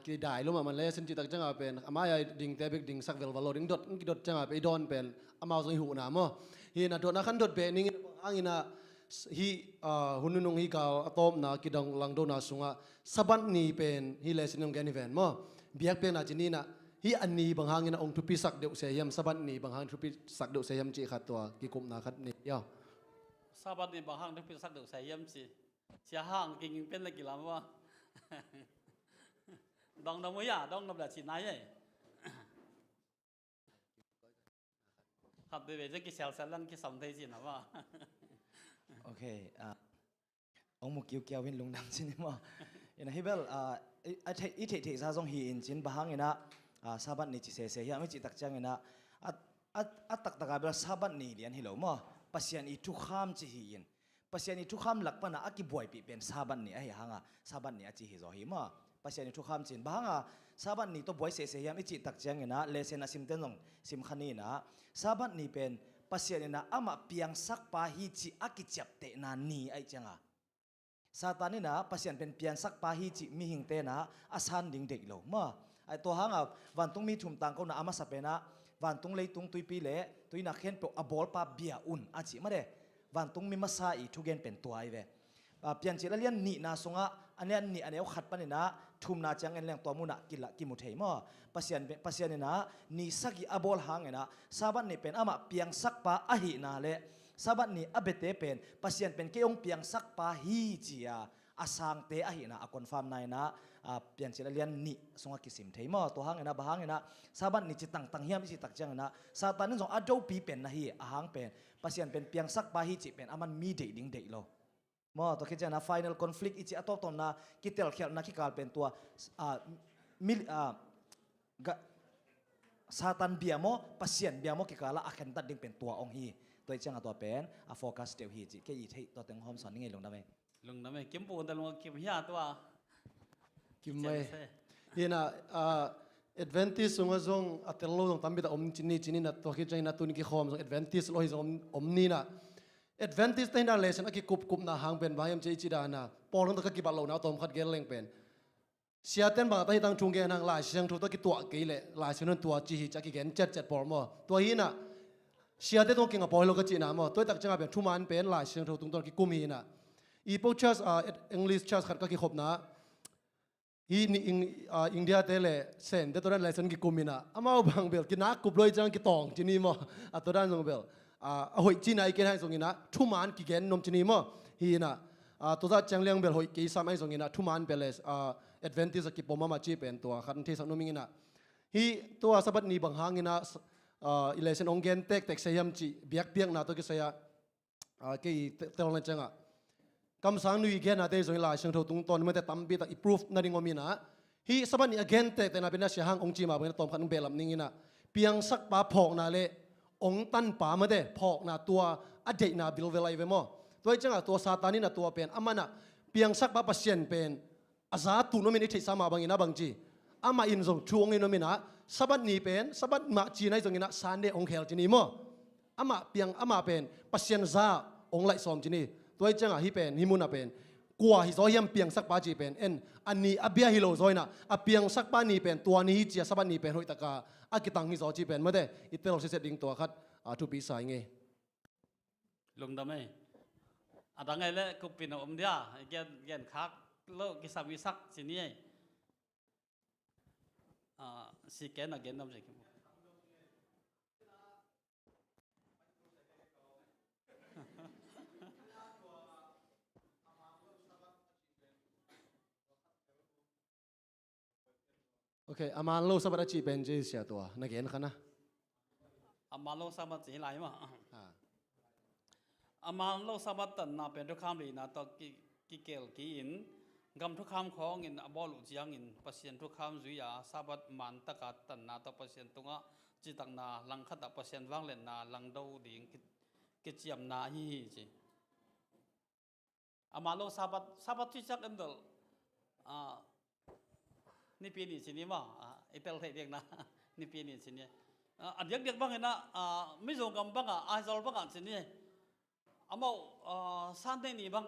Speaker 7: กิได้รู้มามันเลยสินจิตจังเป็นอามาใหญ่ดิ่งเตบิกดิ่งสักเวลวอลดิ่งดดจังไปดอนเป็นอามาส่งหูน้ำมั้งฮีน่ะดุนักขันดดเป็นนี่บางฮีน่ะฮีหุ่นนุ่งฮีกาวอะตอมนะกิดังลังโดนาสุงะสบันนี่เป็นฮีเลสินงแกนิเวนมั้งเบียกเป็นอาจินีน่ะฮีอันนี้บางฮังนะองทุพิสักเดือดเสียมสบันนี่บางฮังทุพิสักเดือดเสียมจีขัดตัวกิกุมนาขัดนี่ย่อ
Speaker 6: สบันนี่บางฮังทุพิสักเดือดเสียมจีเสียห้างกินเป็นอะไรกี่ลำวะดองมวยดองแบบจีนายขับไปเวทีกิเซลเซลันกิสมเทจีนะวะ
Speaker 1: โอเคองมุกิวเกียววินลุงดังสินี่มั้งอย่างฮิเบลอีเทซาซงฮีอินจินบางอย่างนะซาบันนี่จิเสียยังไม่จิตักจังอย่างนะตักเบลซาบันนี่เดียนฮิโลมั้งปัสยันอีทุกข้ามจิฮีอิน pasien ni thukham lakpa na aki boy pi pen saban ni ai hanga saban ni achi hi zo hi ma pasien ni thukham chin banga saban ni to boy se yam ichi tak chang ina lesen asim ten nong sim khani na saban ni pen pasien na ama piang sak pa hi chi aki chap te na ni ai changa satani na pasien pen piang sak pa hi chi mi hing te na asan ding dei lo ma ai to hanga van tung mi thum tang ko na ama sapena van tung lei tung tui pi le tui na khen pe abol pa bia un achi ma de van tung mi masa i thugen pen tuai ve pian chi la lian ni na songa anian ni aneu khat pani na thum na chang en leng to mu na kila ki mu thei mo pasien na ni sagi abol hang na saban ni pen ama piang sak pa a hi na le saban ni abete pen pasien pen ke ong piang sak pa hi chia asang te a hi na a confirm nai na pian chi la lian ni songa ki sim thei mo to hang na ba hang na saban ni chi tang hiam chi tak chang na satan ni jong ado pi pen na hi a hang pen pasien pen piang sak pa hi chi pen aman mi dei ding dei lo mo to ke jana final conflict ichi atop tom na kitel khel na ki kal pen tua satan biamo pasien biamo ki kala akhen ta ding pen tua ong hi toi chang ato pen a focus teu hi chi ke i thei to teng hom son ngai long da me
Speaker 6: lung na me kim pu da lung kim hiya to a
Speaker 7: kim mai hina advantage sunga zong atello zong tambi ta om chini na to ki china tun ki khom zong advantage lo hi zong om ni na advantage te na lesson aki kup na hang pen bayam che chi da na polong ta ki ba lo na tom khat gel leng pen siaten ba ta hi tang chung ge nang la siang thu to ki tua ke le la sian tua chi hi cha ki gen chat por mo to hi na siate to ki nga poi lo ka chi na mo to tak changa pen thu man pen la siang thu tung to ki kum hi na i po chas english chas khat ka ki khop na hi ni india te le sen de to ran lesson ki kumina amao bang bel ki na kup loi chang ki tong chi ni mo atoran jong bel a hoi chi nai ken hai jong ina thu man ki gen nom chi ni mo hi na to za chang leng bel hoi ki sam ai jong ina thu man bel advantage ki poma ma chi pen to khan the sang noming ina hi to sabat ni bang hang ina election ong gen tek sayam chi biak piak na to ki saya ke tel na changa kam sang nui gen ate zoi la sang tho tung ton me te tam bi ta improve na ring omina hi saban ni again te na bena sia hang ong chi ma ben tom khan belam ning ina piang sak pa phok na le ong tan pa ma de phok na tua a de na bil velai ve mo toi changa to satani na tua pen amana piang sak pa pasien pen aza tu no min thei sama bang ina bang chi ama in zong chuang in no mina sabat ni pen sabat ma chi nai zong ina sande ong khel chi ni mo ama piang ama pen pasien za ong lai som chi niตัวจังอ่ะฮิเป็นฮิมุนอ่ะเป็นกลัวฮิซอยมเปียงสักปาจีเป็นอันนี้อเบียฮิโลซอยน่ะอเปียงสักปานี่เป็นตัวนี้เจียสับนี่เป็นหอยตะกาอากิตังฮิซอจีเป็นเมื่อเดอิตเตอร์เสร็จดิ่งตัวคัดทุปีสายไง
Speaker 6: ลงดำไหมตังไงเลยกุปินอมเดียแกนคักโลกิสามิสักสินี่สิแกนอะแกนดำสิ
Speaker 7: โอเคอามาโลสับอาชีเป็นเจเสียตัวนักเรียนกันนะ
Speaker 6: อามาโลสับจีไรมั้งอามาโลสับตันนาเป็นทุกคำเลยนะตอกิเกลกินกำทุกคำของอินบอลลุจียงอินปัสยันทุกคำจุยาสับมันตะกัดตันนาตอปัสยันตุงะจิตังนาลังขัดปัสยันวังเลนนาลังดูดิ่งกิจยมนาฮีจีอามาโลสับที่จักอันเดลนี่ปีนี้สินี่มั้งอิตาลีเด็กนะนี่ปีนี้สินี่อันเด็กบ้างเห็นนะไม่ส่งกำบ้างไอซอลบ้างสินี่อามาสันเดนี่บ้าง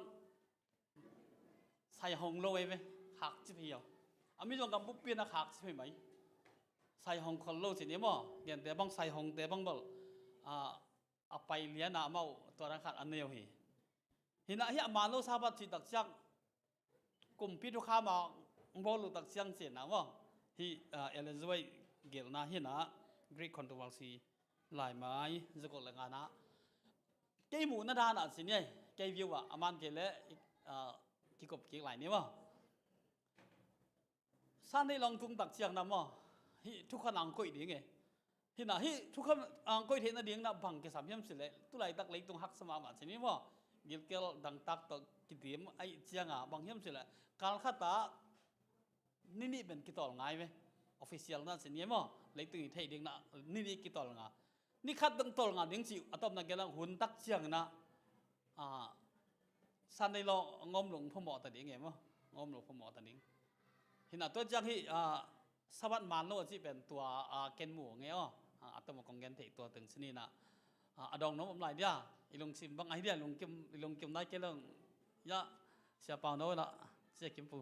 Speaker 6: ใส่หงโรยไหมหักจิบเหี่ยวไม่ส่งกำปุ๊บเปลี่ยนหักจิบไหมใส่หงคนโลสินี่มั้งเดี๋ยวแต่บ้างใส่หงแต่บ้างบ่เอาไปเลี้ยงน้ำเอาตัวนั้นขาดอันเดียวเห็นนะที่อามาโลซาบัดจิตักจังกลุ่มพิทุข้ามาบอลลูตักเสียงเสียนะว่าที่เอลิซาเบธเกลนะเห็นนะกรีกคอนโทรเวอร์ซีหลายไม้จะกดแรงงานนะเกย์หมูนาดานะสิเนี่ยเกย์วิวอะอามันเกลเล่กิกบกิกหลายนี่ว่าสั้นได้ลองทุ่งตักเสียงนะว่าที่ทุกคนอังกุยดีไงที่น่ะที่ทุกคนอังกุยเห็นนะเดียงนะบังเกสามย่ำสิเลยตุไลตักเล็กตรงหักสมาบัติสินี่ว่าเกลเกลดังตักตัวกิเดียมไอเจียงอะบังย่ำสิเลยการขัดตานี่เป็นกิตอลง่ายไหมออฟฟิเชียลนั่นสิเนี่ยมั้งเลยตึงไทยเด้งนะนี่กิตอลง่ายนี่คัดตึงตอลง่ายเด้งจิ๋วอัตบนักเกลังหุ่นตักเชียงนะ สันได้ลองงมหลงพ่อหมอตัดเองไงมั้งงมหลงพ่อหมอตัดเองเห็นตัวจักที่สวัสดิ์มานโนที่เป็นตัวเกณฑ์หมู่ไงอัตมกองเกณฑ์เทตัวตึงชนิดน่ะดองน้องอมไหลเดียอีลงซิมบางไอเดียลงเก็มได้เกลื่องยะเสียเปล่าโน้ละเสียกิมปู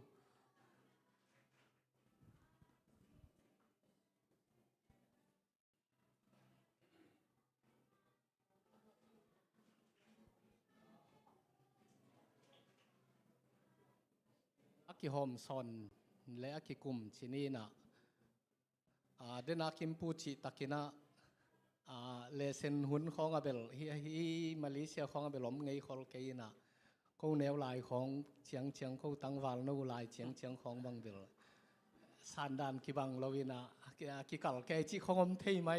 Speaker 6: อักขิโฮมซอนและอักขิกุมชนิดน่ะเดนักกิมปูชิตักินะเลเซนหุ่นของอาเบลฮีมาเลเซียของอาเบลล้มไงคอลเกย์น่ะเขาแนวลายของเชียงเขาตั้งวาลนูลายเชียงของบังเบลสันดานกิบังลวินะกิกัลเกจิของอมเทยไหม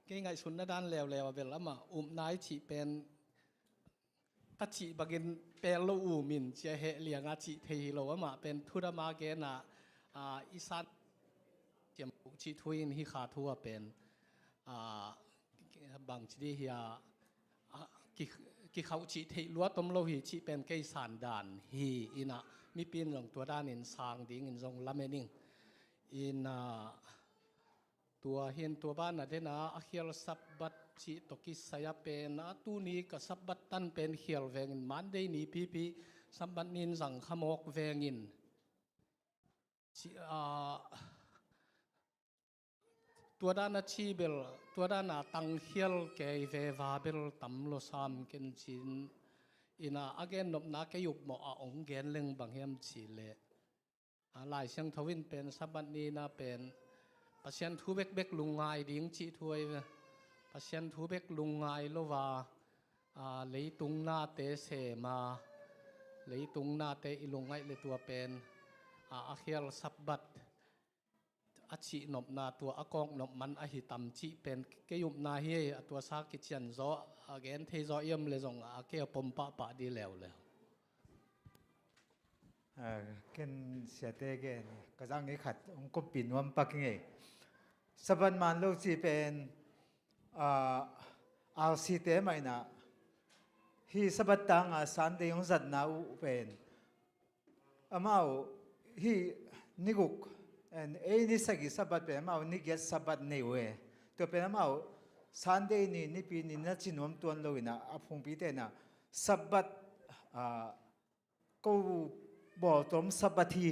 Speaker 6: เกย์ไงสุนด้านเลวเบลละมานายชีเป็นตัดชีบักินเป็นลูมินเชียเหเลียงอาชีเทยโลว่ามาเป็นทุรมาเกน่ะอิสันเจียมชีทวินฮิขาทัวเป็นบางทีเฮียกิเขาชีเทลัวต้มโลหิชีเป็นเกยสันดานฮีอินะมีปีนหลงตัวด้านอินสางดิ้งอินทรงละเมนิงอินะตัวเห็นตัวบ้านน่ะเดนะอาเฮียลสับบัดชีตกิสยาเป็นตูนี้ก็สับบัดตันเป็นเฮียลเวงินมันได้นีพีสับบัดนินสังขมกเวงินตัวด้านชีเบลตัวด้านตังเฮียลเกยเววาเบลตัมโลซามกินจินอินาอเกนนบนักเกยุบหมอองเกนเล็งบางเฮียมชีเลลายเสียงทวินเป็นสับบัดนี้นะเป็นปัศยันทูเบกลุงไงดิ้งชีถวยปัศยันทูเบกลุงไงโลวาเลยตุงนาเตเสมาเลยตุงนาเตอิลุงไงเลยตัวเป็นอาเฮียลสับบัดอาชีนบนาตัวอากองนบมันอหิตัมชีเป็นเกยุบนาเฮียตัวซากิจันโซอาเกนเทโซเอี่ยมเลยส่งอาเกยปมปะดีแล้ว
Speaker 8: เกนเสียเตเกนก็จังนี้ขัดองค์กปินวันปักเงยสับมันโลกจีเป็นอาซีเตไม่นะฮีสับตังสันเดยงจัดนาอุเป็นมาฮีนิกุกนี่สักสับเป็นมานี่เกสับนี่เวตัวเป็นมาสันเดยนี่ปีนี่นัดชินวันตัวเรานะอาพงปีเตนะสับก็บอกตรงสับที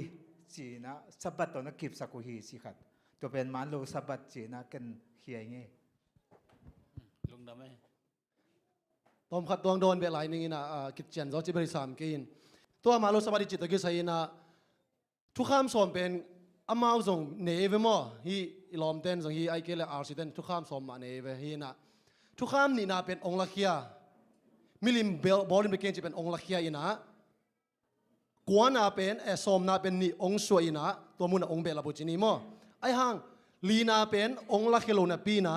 Speaker 8: จีนะสับตัวนักกิบสักหีสิขัดตัวเป็นมันโลสับจีนะกันเขียงเงี้ย
Speaker 6: ลุงดำไหม
Speaker 7: ตอมขัดตัวโดนเบลายนี่นะกิจเจนเราจะบริสามกินตัวมาโลสับจิตตะกี้ใส่นะทุกข้ามสอมเป็นอามาส่งเนเวมอฮีลอมเต้นส่งฮีไอเกลอาร์ซิเต้นทุกข้ามสอมมาเนเวฮีนะทุกข้ามนี่นะเป็นองค์ลักเคียมิลิมเบลบอลลิมเบเกนจะเป็นองค์ลักเคียอีนะกวนนาเป็นสอมนาเป็นนี่องค์สวยนะตัวมุนองค์เบลาบุจินีมอไอห่างลีนาเป็นองค์ลักเคียโลนะปีนะ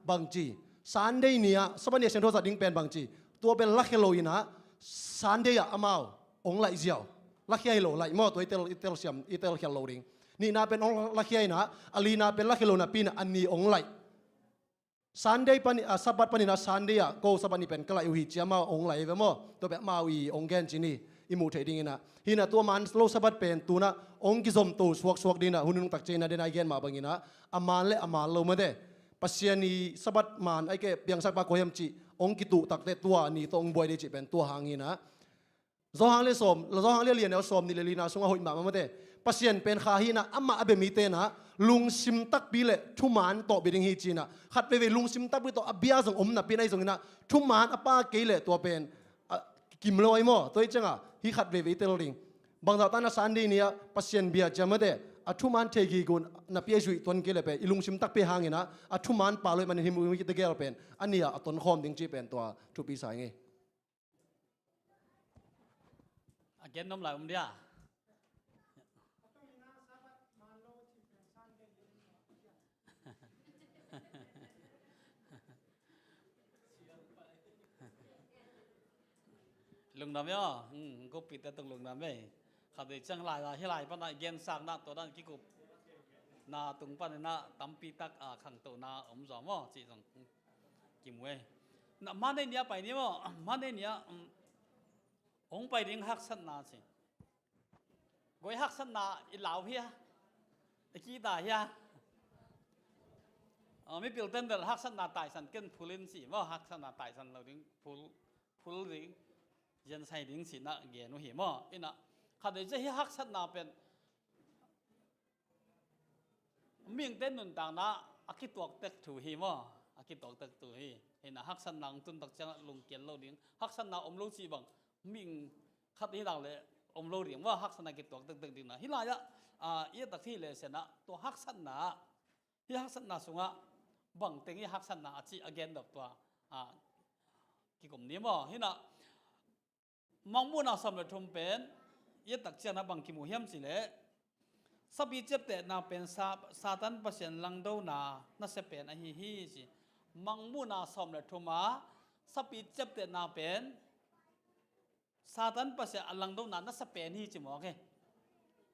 Speaker 7: บางจีซันเดย์เนี่ยสมัยนี้เซนโทสัดดิ้งเป็นบางจีตัวเป็นลักเคียโลอีนะซันเดย์อามาองค์ละอิเจียวลักเคียโลละอิมอตัวอิเตลเซียมอิเตลเคียโลดิ้งนี่นาเป็นองค์ลักเคียนะอลีนาเป็นลักเคียโลนะปีนะอันนี้องค์ละซันเดย์ปนิสับบัดปนินะซันเดย์ก็สับบัดนี้เป็นกลายวิจิมาองค์ละเอเวมอตัวเป็นมาวีองค์เกนจินีอิมูเทดิ้งนะฮินะตัวมันโลสับบัดเป็นตัวนะองค์กิซอมตัวสวกดีนะหุ่นนุ่งตักเจนะเดนไอเกนมาบางอีนะอามันเละอามันโลมาเดปัศยานีสับบัดมันไอเกเปียงสักปากโคยมจีองค์กิตุตักเตตัวนี่ตัวองค์บวยดีจีเป็นตัวหางอีนะจอหางเลสอมจอหางเลเลียนเอาสอมนี่เลลีนาสงฆ์หุ่นมาเดปัศยันเป็นข้าหินะอามาอเบมีเตนะลุงซิมตักปีเละทุมันโตบิดิงฮีจีนะขัดไปลุงซิมตักปีโตอเบียสงอมนะปีไหนสงนะทุมันอป้าเกลเละตัวเป็นกิมลอยมั้งตัวจังอ่ะฮิขัดไปเตลลิงบางตอนนั้นสันดีเนี่ยปัศยันเบียจำไม่ได้ทุมันเทกีกุนนับเยสุตัวนี้เกลไปลุงซิมตักปีหางนะทุมันปาลอยมันหิมุกิตเกลเป็นอันนี้ต้นคอมดิ้งจีเป็นตัวทุปีสายไง
Speaker 6: เกณฑ์น้ำลายเดียลุงดำย่อก็ปิดแต่ตรงลุงดำไม่ขัดเดือดช่างลายให้ลายปันเย็นสร้างหน้าตัวด้านกิกุบนาตุงปันหน้าตั้มปีตักขังตัวนาอมสอมว่าจีสังกิมเวน่ะมาในเนี้ยไปนี่ว่ามาในเนี้ย องไปดิ้งฮักสันนาสิกวยฮักสันนาอีเหลาเฮียไอ้กี้ตาเฮียไม่เปลี่ยนเต้นแต่ฮักสันนาตายสันเกินพูลินสิว่าฮักสันนาตายสันเราดิ้งพูลดิ้งยันใส่ดิ้งสินะเกียนุหิมอ่ะอินะขัดเดี๋ยวจะให้ฮักสันนาเป็นมิ่งเต้นหนุนต่างนะอากิตัวเต็กถูหิมอ่ะอากิตัวเต็กถูหิเห็นนะฮักสันนังตุนตักจังลงเกียนเราดิ้งฮักสันนาอมลูจีบังมิ่งขัดที่ดังเลยอมโลเรียงว่าฮักษณะกิตัวตึกๆนะฮิลายะเอียตักที่เลยเสนะตัวฮักษณะที่ฮักษณะสุงะบังเต็งที่ฮักษณะอาชีagain ดอกตัวกิกลมนี้มั้งฮินะมังมุนาสำเร็จทุมเป็นเอียตักเจ้านะบังกิมุเฮียมสิเลยสับปีเจ็บแต่นาเป็นซาตันเปอร์เซ็นต์ลังโดนาน่าจะเป็นอะไรฮีสิมังมุนาสำเร็จทุมาสับปีเจ็บแต่นาเป็นซาตันภาษาอัลลังโดนันน่าจะเป็นที่จิมโอเค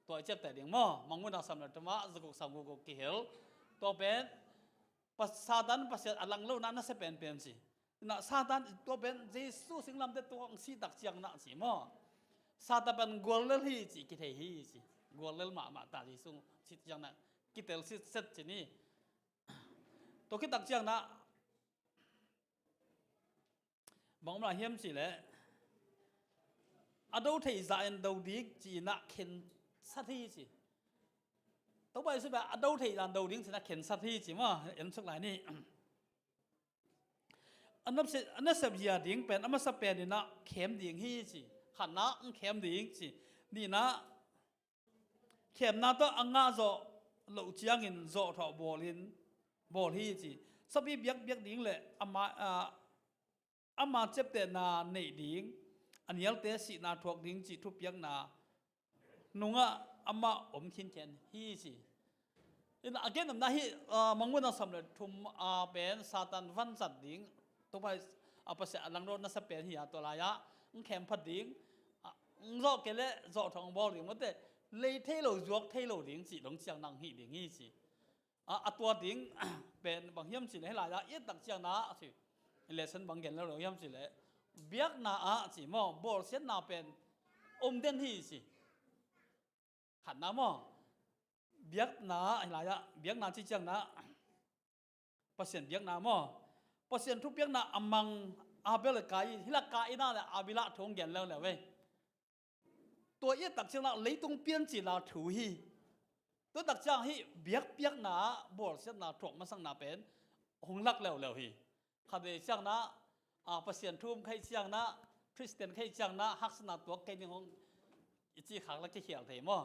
Speaker 6: ตัวเจ็บแต่เดียงมั้งมังมุนาสำเร็จมาจะกุกสามกุกกิเฮลตัวเป็นซาตันภาษาอัลลังโดนันน่าจะเป็นสิน่ะซาตันตัวเป็นเจสุสิงลำเด็ดตัวสีตักเจียงน่ะสิมั้งซาตันเป็นกอลเลฮีจิกิเทฮีสิกอลเลมาตาจิสุงสิเจียงน่ะกิเตลสิเซตจินี่ตัวกิตักเจียงน่ะบังมาเฮียมสิเลยอดูที่ใจอันดูดีจีน่ะเข็นสัตย์สิตัวไปสิแบบอดูที่อันดูดีจีน่ะเข็นสัตย์สิมั้งเอ็นสักหลายนี่อันนั้นเสียดิ้งเป็นอันนั้นเป็นนี่นะเข้มดิ้งฮีสิขันนะเข้มดิ้งสินี่นะเข้มน่ะตัวอังงาโจหลุดจียงอินโจทอบอลฮีสิสับบีเบียกดิ้งเลยอามาเจ็บแต่นาในดิ้งอันนี้เตสินาทวกดิ้งจิทุบยังนานุงะอามาอมขินเขียนฮีสิอินagain นั่นนะฮีมังมุนาสำเร็จทุมเป็นซาตันวันจัดดิ้งตัวไปภาษาลังโดนน่าจะเป็นฮีตัวลายะแข็มพัดดิ้งรอเกล้รอทองบอลดิ้งมันแต่เลยเทโลจวกเทโลดิ้งจิหลงเจียงนางฮีดิ้งฮีสิตัวดิ้งเป็นบางเฮียมสิให้ลายะยิ่งตักเจียงนะสิเลสันบางเกล้แล้วเฮียมสิเลยเบียกนาสิมอบอลเส้นนาเป็นเด่นที่สิขันน้ามอเบียกนาอะไรอะเบียกนาที่จังนะเปอร์เซ็นต์เบียกนามอเปอร์เซ็นต์ทุกเบียกนาอมังอาเบลกายฮิลากายน่าเลยอาบิละทงเย็นแล้วเว้ยตัวยี่ตักเชียงละเลยตรงเปลี่ยนจีลาถูฮีตัวตักจังฮีเบียกนาบอลเส้นนาถกมาสังนาเป็นหงลักแล้วฮีขัดเดจังนะเปอร์เซ็นต์ทุ่มใครเชียงนะคริสเตียนใครเชียงนะฮักษณะตัวใครนี่ของจีขังลักที่เขียวเทมั้ง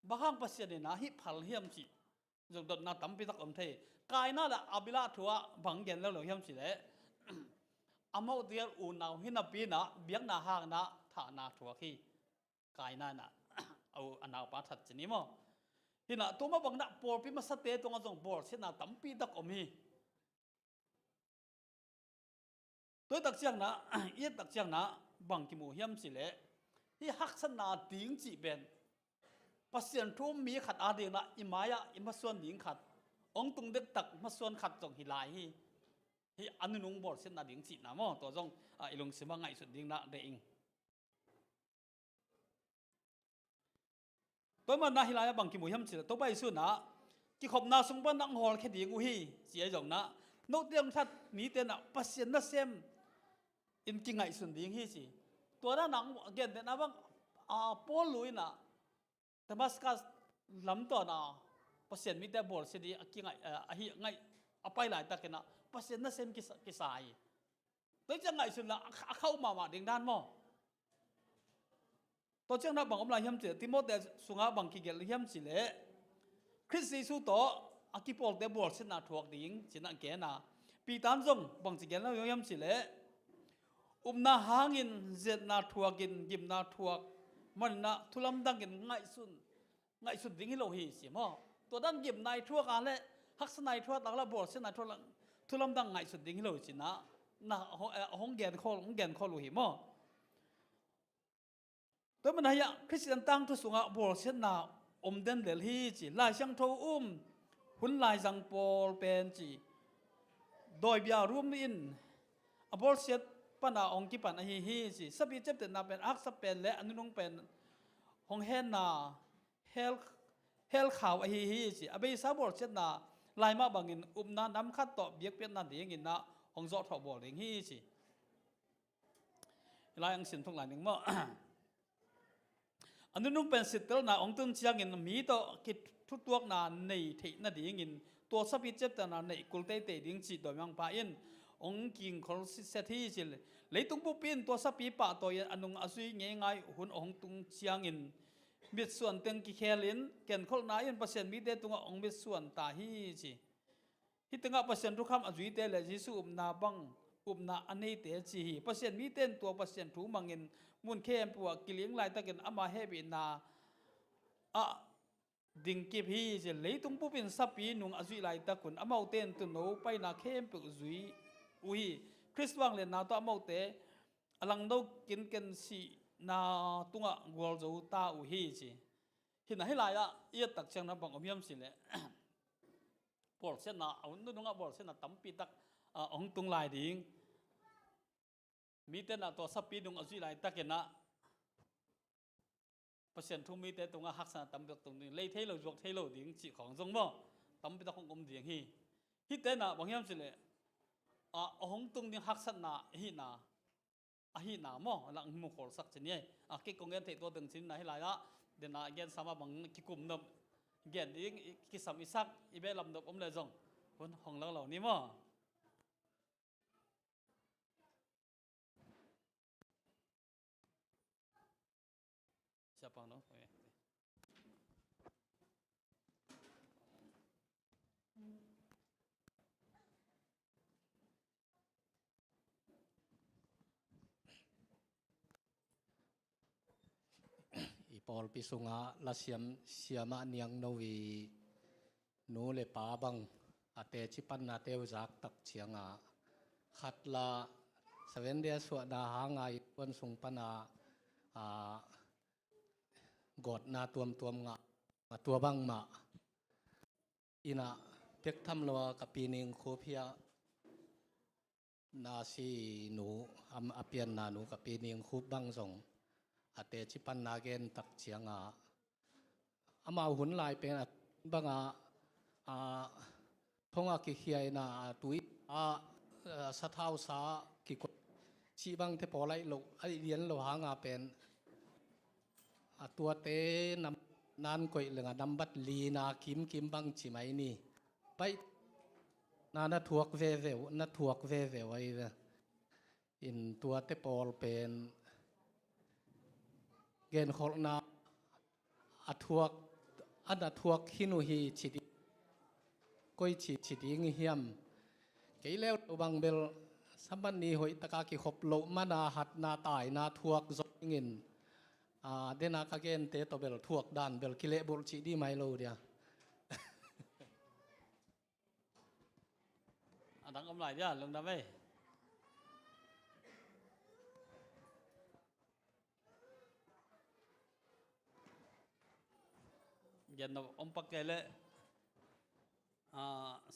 Speaker 6: บางเปอร์เซ็นต์นี่นะฮิพัลเฮียมจีจงโดนนาตั้มพิทักษ์อมเทกายน่าละอาบิลาทัวบังเย็นแล้วเหลือเฮียมจีเลยอามาเดียร์อูนาวฮินาปีนะเบียงนาห่างนะฐานาทัวขี้กายน่านะเอาอันนาปาทัดจีนี่มั้งฮินะตัวมาบังนะปอร์พิมาสเตตัวงจงปอร์เส้นนาตั้มพิทักษ์อมฮีตัวตักเชียงนะเอียตักเชียงนะบังกิมูเฮียมสิเลยที่ฮักษณะดิ้งจีเป็นภาษาทุ่มมีขัดอาเดียนะอิมายะอิมาส่วนดิ้งขัดองตุงเด็กตักมาส่วนขัดจงหิลายที่อันนุ่งบอดเส้นนาดิ้งจีนะมั้งตัวจงอิลงสิมังไงสุดดิ้งนะเด้งตัวมันนาหิลายะบังกิมูเฮียมสิเลยตัวไปสุดนะที่ขบนาสมบัตินังหอลแค่ดิ้งอุฮีเสียจงนะโน้ตเดียมชัดมีเตนะภาษาน่าเซมอินกิงไงสุดดิ้งฮีสิตัวนั้นหนังเกินแต่นะบังปอลลุยนะแต่มาสกัดลำตัวนะภาษามีแต่บอลเสียดีกิงไงไงไปหลายตะกันนะภาษาน่าเซมกิสายตัวจังไงสุดละเข้ามาดิ่งด้านมั้งตัวจังนั้นบังอมลายเฮียมเจติโมเตสุงาบังกิเกลเฮียมสิเล่คริสต์สู้โตอากิปอลเดบอลเส้นนาทวกดิ้งเส้นนั่งแกน่ะปีตันจงบังจิเกลแล้วยมสิเล่นาหางินเจ็ดนาทวกินกิมนาทวกมันนะทุลำดังกินง่ายสุดดิ้งให้เราเห็นสิมั้งตัวด้านกิมนายทวกอะไรฮักษณายทวกต่างละบอลเส้นนาทวกทุลำดังง่ายสุดดิ้งให้เราสินะห้องแกนคอเราเห็นมั้งตัวมันอะไรคริสเตียนตั้งทุสุงะบอลเส้นนาเดินเดลฮีจีลายช่างโทหุ่นลายจังปอลเป็นจีโดยเบียรุ่มอินบอลเซต ปนาองค์กิปันฮีสิสปีเจ็บแต่นาเป็นอักษรเป็นและอนุนงเป็นหงเฮนนาเฮลข่าวฮีสิอเบยซาบอลเช่นนาลายมาบังอินนาน้ำขัดต่อเบียกเปียนนาเดียงินนาหงจอดถอบอลเองฮีสิลายอังสินทุกหลายหนึ่งมั้งอันนู้นเป็นสิทธิ์แล้วนะองค์ตุนเชียงอินมีต่อคิดทุกตัวนาในที่นาดีงินตัวสปีเจ็บแต่นาในกุลเตยดิ้งจีโดยมังพาอินองค์กิงคอลเซที่สิเลยตุงปุ๊บปินตัวสปีป่าตัวยันอนุงอสุยง่ายหุ่นองค์ตุงเชียงอินมิดส่วนเต็งกิเคลินเกณฑ์คนนั้นเปอร์เซ็นต์มิดเดตุงองค์มิดส่วนตาฮีจีฮิตงะเปอร์เซ็นต์ทุกคำอสุยเตเลยจิสุนาบังนาอันนี้เตจีเปอร์เซ็นต์มิดเดนตัวเปอร์เซ็นต์ถูมังอินมุนเข้มปัวกิเลี้ยงลายตะเกนอามาเฮบินาดิ่งกิบฮีจะเลยตุงปุ๊บเป็นสับปีนุงอสุยลายตะกุนอามาเตนตุนโนไปนาเข้มปุกจุยอุยคริสต์วังเลนนาตัวอามาเตอลังโดกินกันสีนาตุงะกวลจูตาอุฮีจีเห็นให้ลายละเอียดตักเชียงนับบังอมยมสิเลยบอลเส้นนาเอานุ่งบอลเส้นนาตั้มปีตักองตุงลายดิ่งมีแต่นาตัวสับปีนุงอสุยลายตะเกนนะเปอร์เซ็นต์ทุ่มมีแต่ตรงหักษณะตั้มตรงนี้เลยเทโลจวกเทโลดิ่งจีของจงบ่ตั้มปีตักของอมดิ่งฮีฮิตแต่นาบังยมสิเลยองตุงดิ่งหักษณะฮีนาฮีนาโม่หลังมุขอสักชนิดกิกงเงินเทตัวตึงชิ้นไหนหลายละเดี๋ยวนะเงินสามารถบังกิกุมนบเงินดิ้งกิสามิสักอีเบลลำดับเลยจงคนของเราเหล่านี้โม่จะฟังเนาะ
Speaker 9: ปอลปิสุงะลาเซียมาเนียงโนวีนูเลปาบังอาเตชิปันนาเตวจากตักเชียงะขัดละสเวนเดียสวดาหางไงวันสุงปนากอดนาตัวงะตัวบังมาอินะเพ็กทำลัวกับปีนิงโคเพียนาซีหนูอเปียนนาหนูกับปีนิงคูบังส่งอาเตชิปันนาเกนตักเชียงอามาหุ่นลายเป็นบังพงกิเฮียนาตุยสะเท้าสากิกชีบังเทปอไลโลไอเดียนโลหางเป็นตัวเตนานก่อยเหลืองนำบัดลีนาคิมบังชิไหมนี่ไปนาทวกเวไว้อินตัวเตปอลเป็นเกณฑ์ของนาอัทวกหินุฮีชิดิก้อยชิดิงเฮียมเกี่ยวแล้วบังเบลสัมบันนี้หอยตะกากิขบโลมานาหัดนาตายนาทวกจงเงินเดนากาเกนเตตเบลทวกดันเบลกิเลบุลชิดีไมโลเดีย
Speaker 6: ดังอมไหลเดียลงดำไหมยันอมปักเกล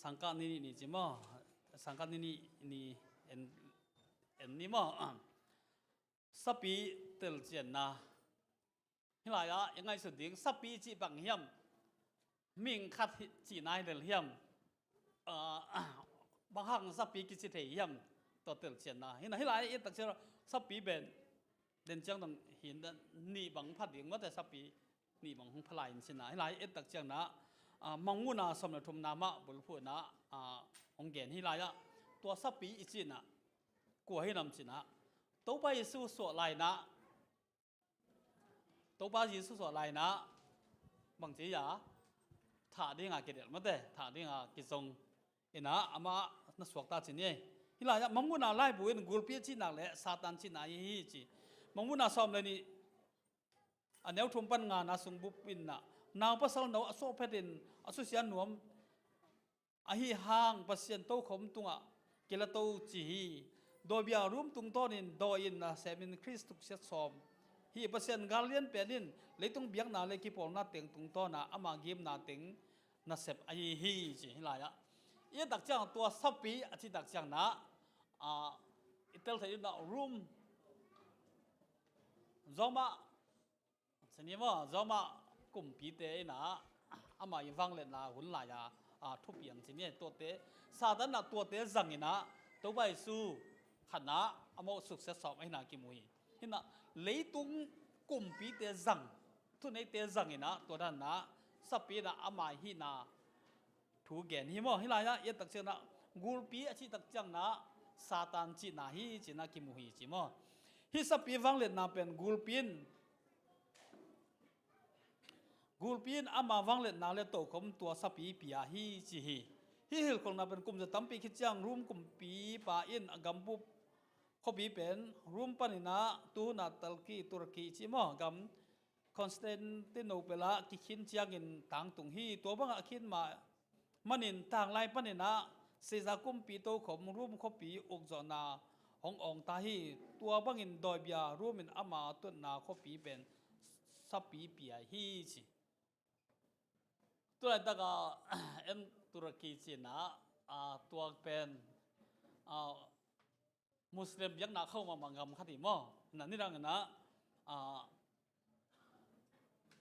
Speaker 6: สังกัดนี่จิมสังกัดนี่เอ็นนี่มั้งสปีเตลเจนนะที่ไรอะยังไงสุดดิ้งสปีจีบังเฮียมมิงคัดจีนายเดลเฮียมบางครั้งสปีกิจิเทียมตัวเตลเจนนะที่ไรตักเชื่อสปีเป็นเดินจังต้องเห็นนี่บังพัดดิ้งว่าแต่สปีนี่บังพลายสินะที่ไรตักเชื่อนะมังงูนาสมรทุมนามะบุรุษนะองเกณฑ์ที่ไรอะตัวสปีอีจินะกลัวให้นำสินะตัวไปสู้สวดไรนะตัวไปสู้สวดไรนะบางทีอย่าถาดีงาเกิดมาเด้ถาดีงากิจงเอ็นะอามาณสวกตาจินี่ที่ไรอะมังงูนาไล่บุญกุลเปียจินักเละซาตันจินายีจีมังงูนาสมเลยนี่อันเดียวทุ่มปันงานนาสุงบุปินนะนางภาษาโนอโศกเพดินอสุเสียนนวมอาห่างภาษาโตขมตุงะเกลโตจีฮีโดยเบียรุมตุงต้นินโดยอินนะเซมินคริสตุกเสียสอมฮีภาษากาเลียนเปดินเลยตุงเบียงนาเลยกิปอลนาเต็งตุงต้นะอามาเกมนาเต็งนาเซบฮีจีฮิลายะเอียดักจังตัวสับปีอธิดักจังนะ itel thei na room zoma sini mo zoma kumpi te na ama yawang le na hun la ya thu pian sini to te sadan na to te zangina to bai su khana amo success som ai na ki mui hina leitung kumpi te zang tu nei te zangina to dan na sapi na ama hi na thu gen hi mo hilaya ye tak chena gulpi achi tak chang na satan chi na hi china ki muhi chi mo hi sapi wang le na pen gulpin ama wang le na le to khom tua sapi pia hi chi hi hil kol na pen kum za tampi khi chang room kumpi pa in agambu khobi pen room panina tu na talki turki chi mo gam Constantinople ki khin chiang in tang tung hi to banga khin ma manin tang lai panina seza kumpi to khom room khopi ukjona hong ong ta hi tua bangin doibia room in ama tu na khopi pen sapi pia hi chi tu ta ga em turki chi na tua pen Muslim yak na khau ma mangam khati mo na ni rang na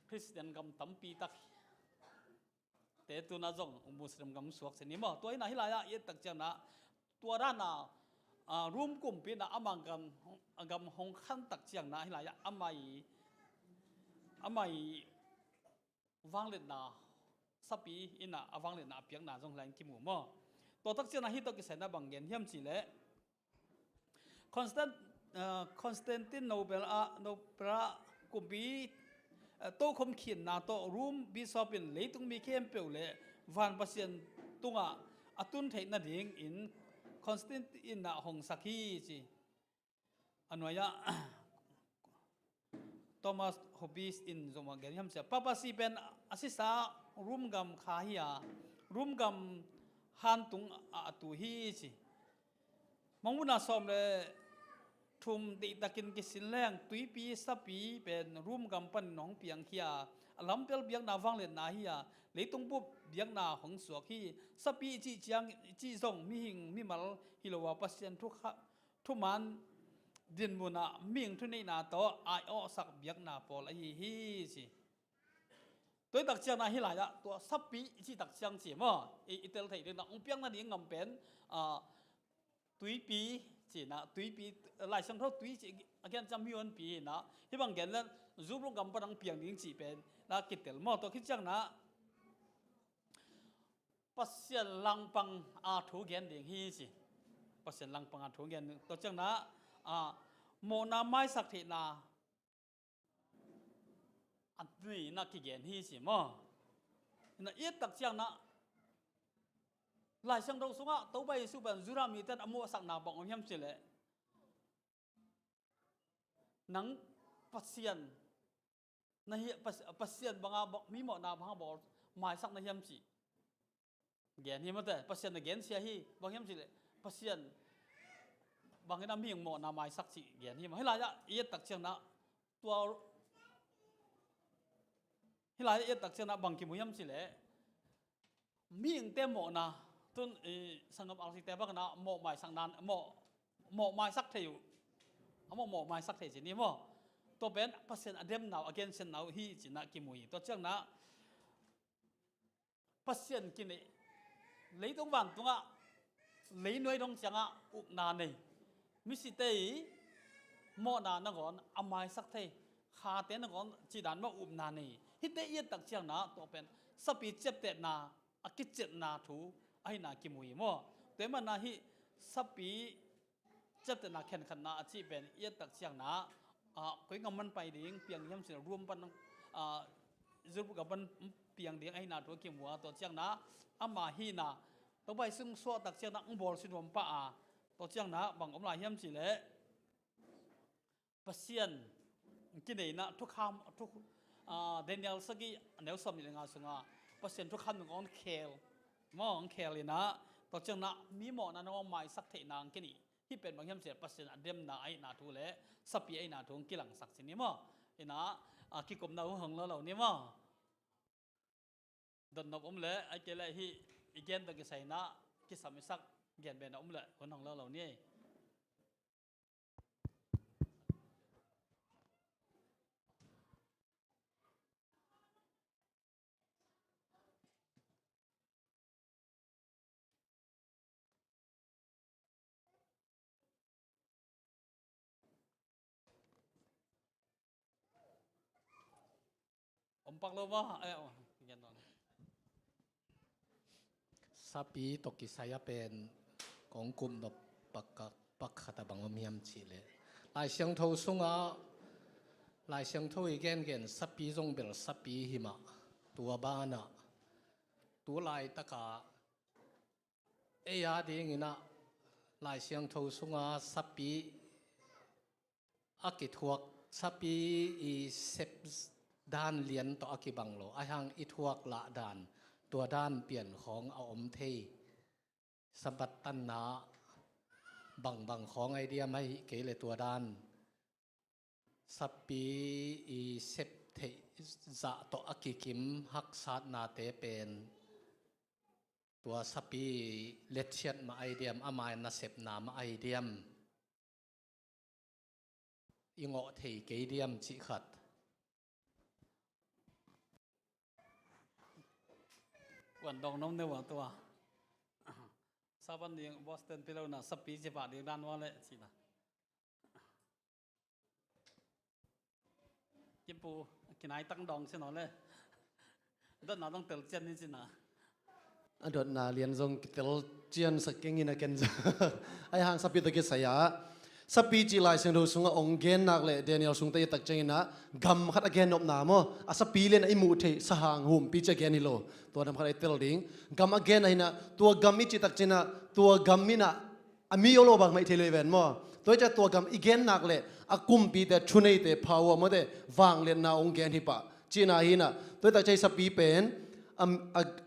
Speaker 6: Christian gam tampi tak te tu na jong Muslim gam suak se ni mo toy na hilaya ye tak chang na tua ra na room kumpi na amangam agam hong khan tak chang na hilaya amai wang le na sapi ina awang le na piang na jong lain ki mu mo to tak chang na hi to ki sa na bangen hiam chi le Constantinople kumpi to khom khin na to room bishop in leitung mi khem peule van pasien tunga atun thei na ding in Constantine na hong sakhi chi anwaya Thomas Hobbes in zoma geriam cha papa si pen asisa room gam khahia room gam han tung atu hi chi manguna som le thum di takin kisin leng tuipi sapi pen room gam pan nong piang khia alampel biang na wang le na hiya leitung pup biang na hong suak hi sapi chi chiang chi zong mi hing mi mal hilowa pasien thu man din muna ming thu nei na to ai o sak biang na pol ai hi chi toy tak chiang na hi la ya to sapi chi tak chiang chi mo itel thei de na ong piang na ni ngam pen tuipi chỉ na tuipi lại sang thâu tui chỉ again chăm hiuen pi na hi bang gen lan zu lu gam padang piang ding chỉ pen na kitel mo to khit chang na pasien lang pang thu gen ding hi chi pasien lang pang thu gen to chang na mo na mai sak thi na ni na ki gen hi chi mo na yet tak chang na lại sang đâu xuống á tấu bay su bản zura mi tên amo sak na bong hiam chile nang pasien na hi pasien banga mi mo na banga bol mai sak na hiam chi gen hi mate pasien na gen sia hi bang hiam chile pasien bang na mi mo na mai sak chi gen hi ma hi la ya yet tak chang na tua hi la yet tak chang na bang ki mu hiam chile mi ing te mo na tuân sangam architect bác na mộ mai sang nan mộ mai sắc thầy mộ mai sắc thầy chỉ ni mo to ben pasien adem now again sen now hi chỉ na ki mui to chang na pasien ki ne lấy dong van tung a lấy nuôi dong chang a up na nei mi si te mo na na gon amai sắc thầy kha te na gon chỉ dan ma up na nei hi te yet tak chang na to ben sapi chep te na akit chet na thu ai na ki mui mo te man na hi sapi chat na khen khan na achi ben ye tak chiang na koi ngam man pai ding piang yam sin room pan zur ga ban piang ding ai na to ki muwa to chiang na ama hi na to bai sung so tak chiang na ong bol sin rom pa to chiang na bang om la hiam chi le pasien ki nei na thu kham thu Daniel sagi neu som ni nga sunga pasien thu kham ngon khel mong kheli na to chang na mi mo na no mai sak thei nang ke ni hi pen bang hiam se pasien adem na ai na thu le sapi ai na thung kilang sak sin ni mo ina ki kom na hong lo ni mo don nok om le ai ke le hi igen ta ke sai na ki samisak gen ben om le hon hong lo ni bak lo ba ai yan non
Speaker 9: sapi toki saya pen kong kum no pak khata bangom hiam chi le lai siang tho sunga lai siang tho igen sapi zong bel sapi hima tua bana tu lai taka eya ding ina lai siang tho sunga sapi akithuak sapi I sep dan lian to akibanglo ahang ithuak la danตัวด้านเปลี่ยนของเอาอมเทสบัดตันนาบังของไอเดียไม่เกเลยตัวด้านสับปีอีเซปเทจะต่ออกิกิมฮักซาดนาเตเป็นตัวสับปีเลเชียนมาไอเดียมอามายนาเซปนามาไอเดียมอิงอเทเกเดียมจิขัด
Speaker 6: วันดองน้องเนื้อตัวซาบันเดียงบอสตันไปแล้วนะสปีจะบาดเดียงด้านว่าเลยสินะจิปูกินไอ้ตั้งดองใช่หนอเลยด้านหน้าต้องเติร์เจนนี่สินะ
Speaker 7: ดอดนาเรียนทรงเติร์เจียนสักเก่งอินะกันจ้ะไอ้หางสับปีตะกี้สายาสับปีจีไลเซนดูสุงองเกนนักเลยเดนิเอลสุงเตยตักเจงนะกำขัดอเกนนบนามอ่ะสับปีเล่นไอ้มูเทสหางหุ่มปีเจเกนิโลตัวนั้นขัดไอ้เตลดิงกำอเกนไอ้นะตัวกำมิจิตักเจนะตัวกำมินะอามีโอโลบังไม่เทเลเวนมั้งตัวจะตัวกำอีเกนนักเลยอากุมปีแต่ชุนไอเตพาวมาเตวางเล่นนาองเกนฮิปะจีน่าฮินะตัวตักใจสับปีเป็น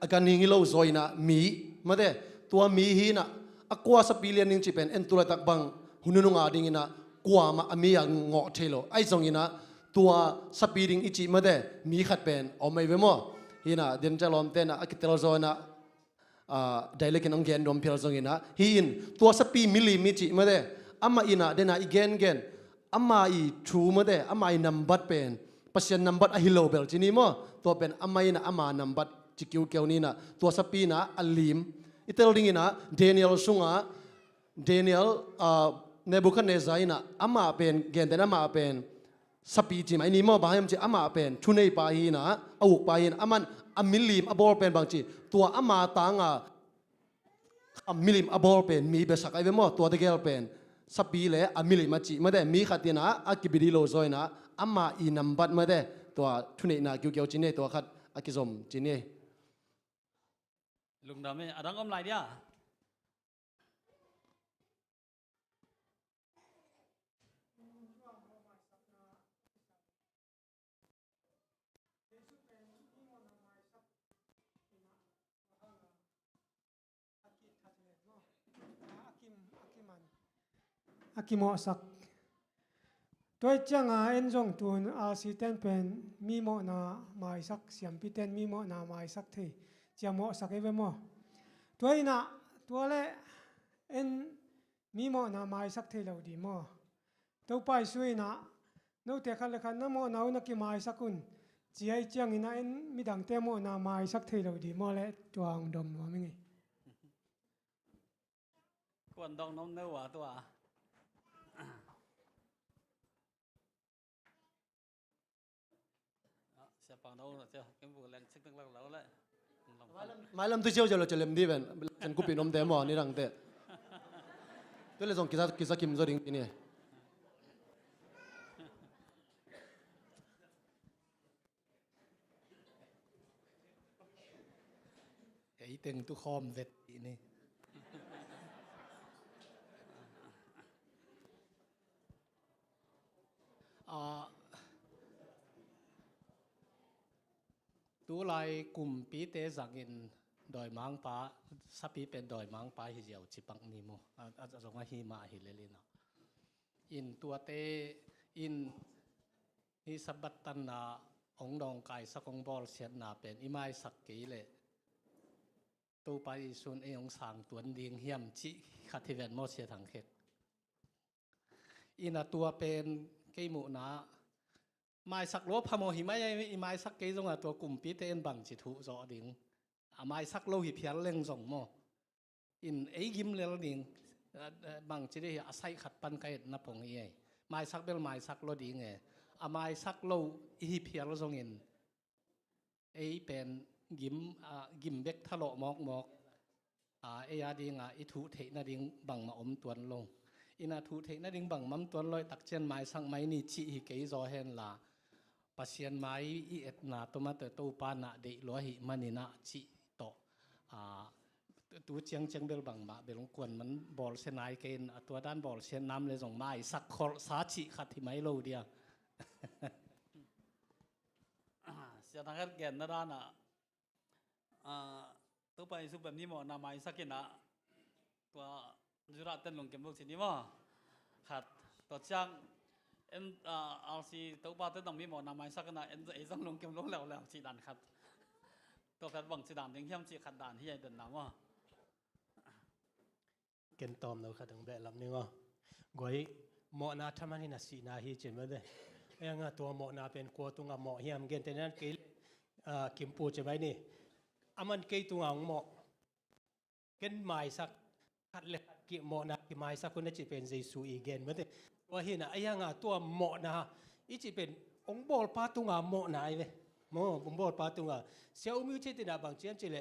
Speaker 7: อาการหิงโลซอยนะมีมาเตตัวมีฮินะอากว่าสับปีเล่นนิงจีเป็นเอ็นตัวตักบังหุ่นนุ่งอาดิงินะกว่ามาอเมียงงอเทโลไอ้ตรงนี้นะตัวสปีดิงอิจิมาเดมีขัดเป็นเอาไม่เวมอฮีนะเดินจะลอมเตนะอักิเตลโซนะได้เล็กน้องเกนดอมเพิลตรงนี้นะฮีอินตัวสปีมิลลิมิจิมาเดอามาอินะเดนะอีเกนเกนอามาอีชูมาเดอามาอีนัมบัดเป็นปัจจัยนัมบัดอะฮิโลเบลจีนี่มั้งตัวเป็นอามาอินะอามานัมบัดจิกิวเกวนี่นะตัวสปีนะอัลลิมอิเตลดิงินะเดนิเอลซุงะเดนิเอลเนบุคันเนซายนะอามาเป็นเกนเดนอามาเป็นสปีจิมไอ้นี่มั้งบางอย่างจีอามาเป็นชุนเอปาฮีนะอาวุกปาฮีนะอามันอามิลลิมอาบอลเป็นบางจีตัวอามาต่างอามิลลิมอาบอลเป็นมีเบสักไอ้เวมั้งตัวเด็กเกลเป็นสปีเลยอามิลลิมมาจีมาได้มีขัดตีนะอากิบิดิโลซอยนะอามาอีนัมบัดมาได้ตัวชุนเอนะเกี่ยวเกี่ยวจีเน่ตัวขัดอากิซอมจีเน่
Speaker 6: ลุงดำเนี่ยดังอมไหลเดีย
Speaker 10: อากิโมสักตัวจังเอ็นจงตุนอาสิเตนเป็นมีโมนาไม่สักเสียมพิเตนมีโมนาไม่สักทีจะโมสักเอเวโมตัวน่ะตัวเล่เอ็นมีโมนาไม่สักทีเราดีโมตัวไปสวยน่ะนู้เตะขันเลยขันน้ำโมนาอุนักไม่สักคนจีไอจังอินะเอ็นมีดังเตโมนาไม่สักทีเราดีโมเล่ตัวองดมว่าไม่ไง
Speaker 6: กวนดองน้องเนื้อตัวเสียปังเราเจ้าเก็บบุหรี่ชิคตั้งเราเลย
Speaker 7: ไม่ลำตัวเชี่ยวจะเราจะเล่มดีเป็นฉันกูปีนอมเตะหมอนี่รังเตะตัวเลยส่งกิซาคิมจอดิงนี่
Speaker 9: ไอ้เต็งตุคอมเวทนี่ตัวลายกลุ่มปีเตสังอินดอยมังป้าสับปีเป็นดอยมังป้าฮิเจียวจิปังนิโมอาจจะส่งมาฮิมาฮิเลลินะอินตัวเตอินฮิสับบัตตันนาองดองไก่สักองบอลเสียนาเป็นอิมายสักกีเลตัวไปส่วนเองสั่งตัวดิงเฮียมจิขัดที่เวนโมเสียทางเขตอินตัวเป็นเกมุนาไม่สักโลพโมหิไม่ไม่สักเกยจงตัวกลุ่มปีเตนบังจิตุจอดิ่งไม่สักโลหิเพียรเล่งส่งโมอินไอยิมเลลดิ่งบังจิได้อาศัยขัดปันไก่นับพงเย่ไม่สักเบลไม่สักโลดิ่งไม่สักโลหิเพียรส่งอิน ไอ้เป็นยิมเบกทะเลาะหมอกไอ้ยาดิงไอ้ทุเทนาดิงบังมาอมตัวลงอินาทุเทนาดิงบังมัมตัวลอยตักเชียนไม้สังไม้นี่ชีฮิเกยจอเห็นละปัสเซียนไม้อีเอ็ดนาตัวมาเตอตัวปานะเดลอยหิมันนี่นะชีโตตัวเชียงเบลบังมาเบลงกวนมันบอลเซนไอเกนตัวด้านบอลเซนน้ำเลยส่งไม้สักคอสาชีขัดที่ไม้โลเดีย
Speaker 6: เสียทางการเงินนะด้านน่ะตัวไปสุแบบนี้หมอนามัยสักกินนะตัวจุฬาเต้นลงเก็บลูกสินี้มั้งขัดตัวจ้างเอาสิตัวบ้าเต้นต้องมีหมอนามัยสักกันนะไอ้ต้องลงเก็บลูกแล้วสีด่านขัดตัวแฟนบังสีด่านถึงเข้มสีขัดด่านที่ใหญ่เดินน้ำมั้ง
Speaker 11: เกินตอมเราขัดถึงแบบลำนึงอ่ะก้อยหมอนาทำมันนี่น่ะสีนาฮีเจนมาเลยไอ้งั้นตัวหมอนาเป็นกัวตุงอ่ะหมอเฮียมเกินแต่นั้นเกลกิมปูจะไหมนี่อามันเกยตุงอ่ะหมอเกินไม้สักขัดเล็กกิหมอนากิไม้สักคนนั้นจะเป็นเยซูอีเกนมาเลยว่าเห็นไอ้งั้นตัวหมอนาอีจะเป็นองค์บอลปาตุงอ่ะหมอนาไอ้เว้ยหมอองค์บอลปาตุงอ่ะเสียวมิวเจตินาบางเชียนจิเล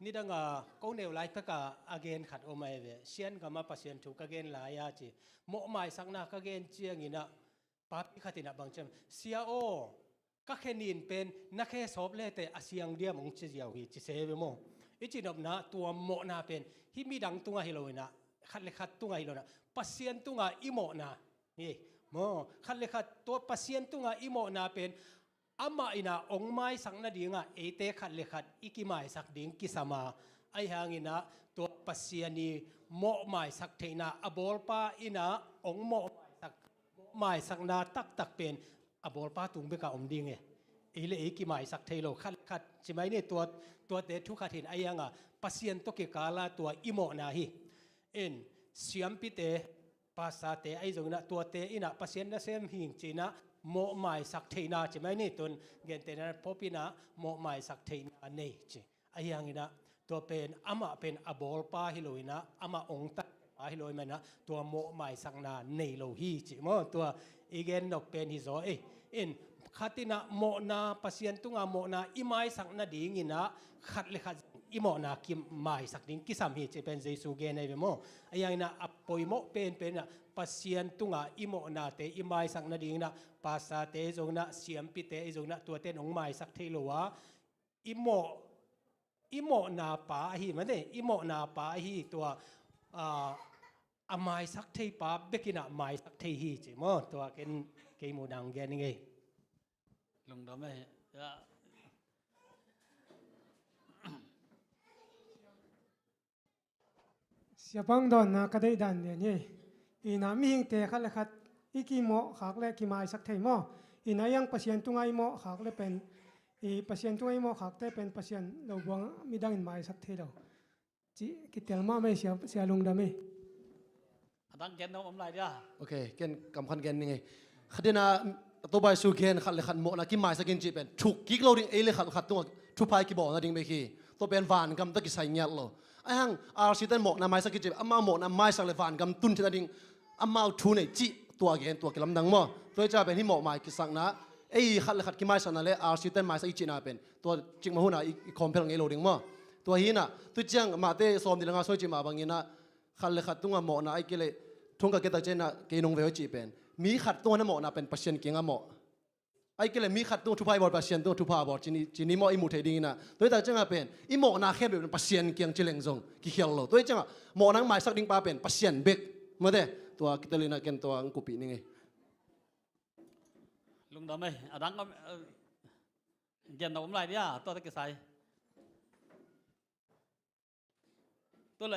Speaker 11: นี่ดังอ่ะก้าวเหนียวไล่ตะกะอาเกนขัดออกมาเว้ยเชียนก็มาปัสเซียนถูกอาเกนหลายอาจีหมอไม้สักนาอาเกนเจียงอินะปาปิขัดตินาบางเชียนเสียโอก็แค่นินเป็นนักแค่สอบเลยแต่อาเซียงเดียมงจะยาวฮีจะเซฟมั้งอีจีนบนะตัวหมอนาเป็นฮิมีดังตุงฮิโลนะขัดเลขัดตุงฮิโลนะปัสเซียนตุงอิโมนะนี่หมอขัดเลขัดตัวปัสเซียนตุงอิโมนะเป็นอามาอินะองไม้สังนาดิ่งเอเตขัดเลขัดอิกิไม้สักดิ่งกิสมาไอหางอินะตัวปัสเซียนีหมอไม้สักเทนะอบอลปาอินะองหมอไม้สักนาตักเป็นอบอลป้าตุงเบกาอมดิ่งเอเลเอกิไม้สักเทโลขัดใช่ไหมเนี่ยตัวเตทุกขัดเห็นไอ้ยังปัสเซียนตกิกาลาตัวอิโมนาฮีเสียมพิเตภาษาเตไอ้ตรงนั้นตัวเตอินะปัสเซียนนั่นเซมหิงจีนะโมไม้สักเทนาใช่ไหมเนี่ยตัวเงินเตนั้นพบปีนะโมไม้สักเทนาเนี่ยจีไอ้ยังนะตัวเป็นอามาเป็นอบอลป้าฮิโลนะอามาองตาฮิโลมันนะตัวโมไม้สักนาเนโลฮีจีมั้งตัวอีเกนนกเป็นฮิโซขัดตินะโมนาปัสเซียนตุงาโมนาอิไม้สักนาดิ่งอินะขัดเลยขัดอิโมนากิมไม้สักดิ่งกิสามฮีจะเป็นเยซูเกนไอ้เบโมไอ้ยังนะอปอยโมเป็นนะปัสเซียนตุงาอิโมนาเตอิไม้สักนาดิ่งนะภาษาเตจงนะเสียมปิเตจงนะตัวเตนองไม้สักเทโลวะอิโมนาปาฮีมันเนี่ยอิโมนาปาฮีตัวอาไม้สักเทปาเบกินะไม้สักเทฮีจิโมตัวเกนเกยโมดังเกนไง
Speaker 6: ลงดำไหม
Speaker 10: เสียบังดอนนะก็ได้ดันเดียนี่อีน้ำมีหิงเตะขัดเลยขัดอีกีโมขากเลยกีไม้สักเทโมอีนายังปัสเซียนตุงไอโมขากเลยเป็นอีปัสเซียนตุงไอโมขากได้เป็นปัสเซียนเราบวงมีดังไม้สักเทเราจีกิเตลมาไม่เสียลงดำไหม
Speaker 6: ตั้งเกณฑ์น้องอมไรเดีย
Speaker 7: โอเคเกณฑ์กำคัญเกณฑ์ยังไงขัดนะตัวใบสูเกนขัดเลยขัดโมนะกิไม้สักกินจีเป็นถูกกิกเราดิ่งเอเลยขัดตัวทุพายกิบอกนะดิ่งไปขี้ตัวเป็นวานกำตะกิใส่เงี้ยโลไอ้หังอาร์ซีเต้นโมนะไม้สักกินจีอามาโมนะไม้สักเลวานกำตุนที่นั่นดิ่งอามาทูเนี่ยจีตัวเกนตัวกิลำดังมั้งตัวจะเป็นที่โมไม้กิสังนะไอ้ขัดเลยขัดกิไม้สักนั่นเลยอาร์ซีเต้นไม้สักอีจีน่าเป็นตัวจิงมาหูน่ะอีคอมเพลงเอโลดิ่งมั้งตัวฮีน่ะตัวจังมาเตะซ้อมดีละงาสวยจีมาบางยีน่ะขัดเลยขัดตัวโมนะไอ้กิเลทุ่งกับเกตเจน่ะเกนงเวลจีเป็นมีขัดตัวนั่นโมนะเป็นปัสเซียนเกียงอ่ะโมไอ้เกลมีขัดตัวทุพายบอลปัสเซียนตัวทุพายบอลจีนี่มออิมูเทดิ้งนะตัวแต่จังเป็นอิโมนาแค่เป็นปัสเซียนเกียงเจริญซงกิเขียวโลตัวจังโมนังไม้สักดิ้งปาเป็นปัสเซียนเบกมาเด้ตัวกิตลินาเกนตัวอังกุปีนี่ไง
Speaker 6: ลุงดำไหมดังก็เย็นน้องอมไรเดียตัวตะกี้ใส่ตัวไหน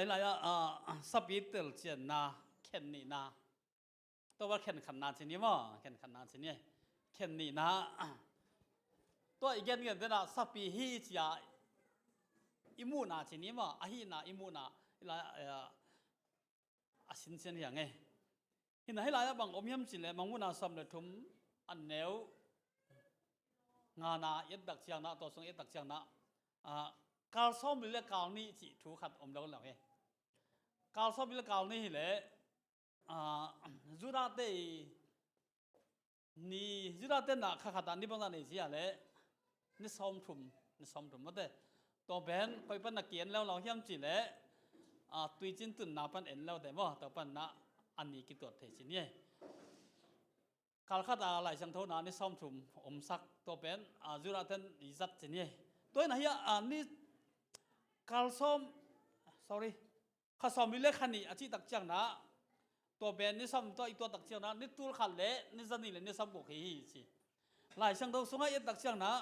Speaker 6: สับปีเตลเจียนนาเข็นนี่นาตัวว่าเข็นขันนานสินี้มั้งเข็นขันนานสินี้เข็นนี่นะตัวอีกเงี้ยนะสับปีฮีจียอิมูนาสินี้มั้งอาฮีนาอิมูนาอะไรสินเซียนอย่างไงเห็นให้หลายบางอมยำสิเลยบางมุนาสำเร็จทุ่มอันเนวงานาเอ็ดดักเชียงนะตัวทรงเอ็ดดักเชียงนะการซ้อมหรือการนี้จีถูกขัดอมแล้วเหรอไงการซ้อมหรือการนี้เลยจุดาเตนี่จุดาเตน่ะขัดอันนี้บางอย่างนี่สิอะไรนี่ซ้อมทุ่ม นี่ซ้อมถุมมาเด้ตัวแบนคอยปั้นนักเกียนแล้วเราเฮียมจีเล่ตุยจินตุนนาปั้นเอ็นแล้วแต่ว่าตัวปั้นนะอันนี้กี่ตัวเทจินเนี่ยการขัดอะไรช่างเท่านั้นนี่ซ้อมถุมอมซักตัวเป็นจุฬาเทนอิจัดจินเนี่ยตัวไหนนี่การซ้อม sorry ข้าซ้อมมีเล็กขันนี่อาชีพตักจังนะตัวเป็นนี่ซ้อมตัวอีกตัวตักจังนะนี่ตัวขันเละนี่จะนี่เลยนี่ซ้อมบุกเฮียสิหลายช่างเท่าสุงให้ตักจังนะ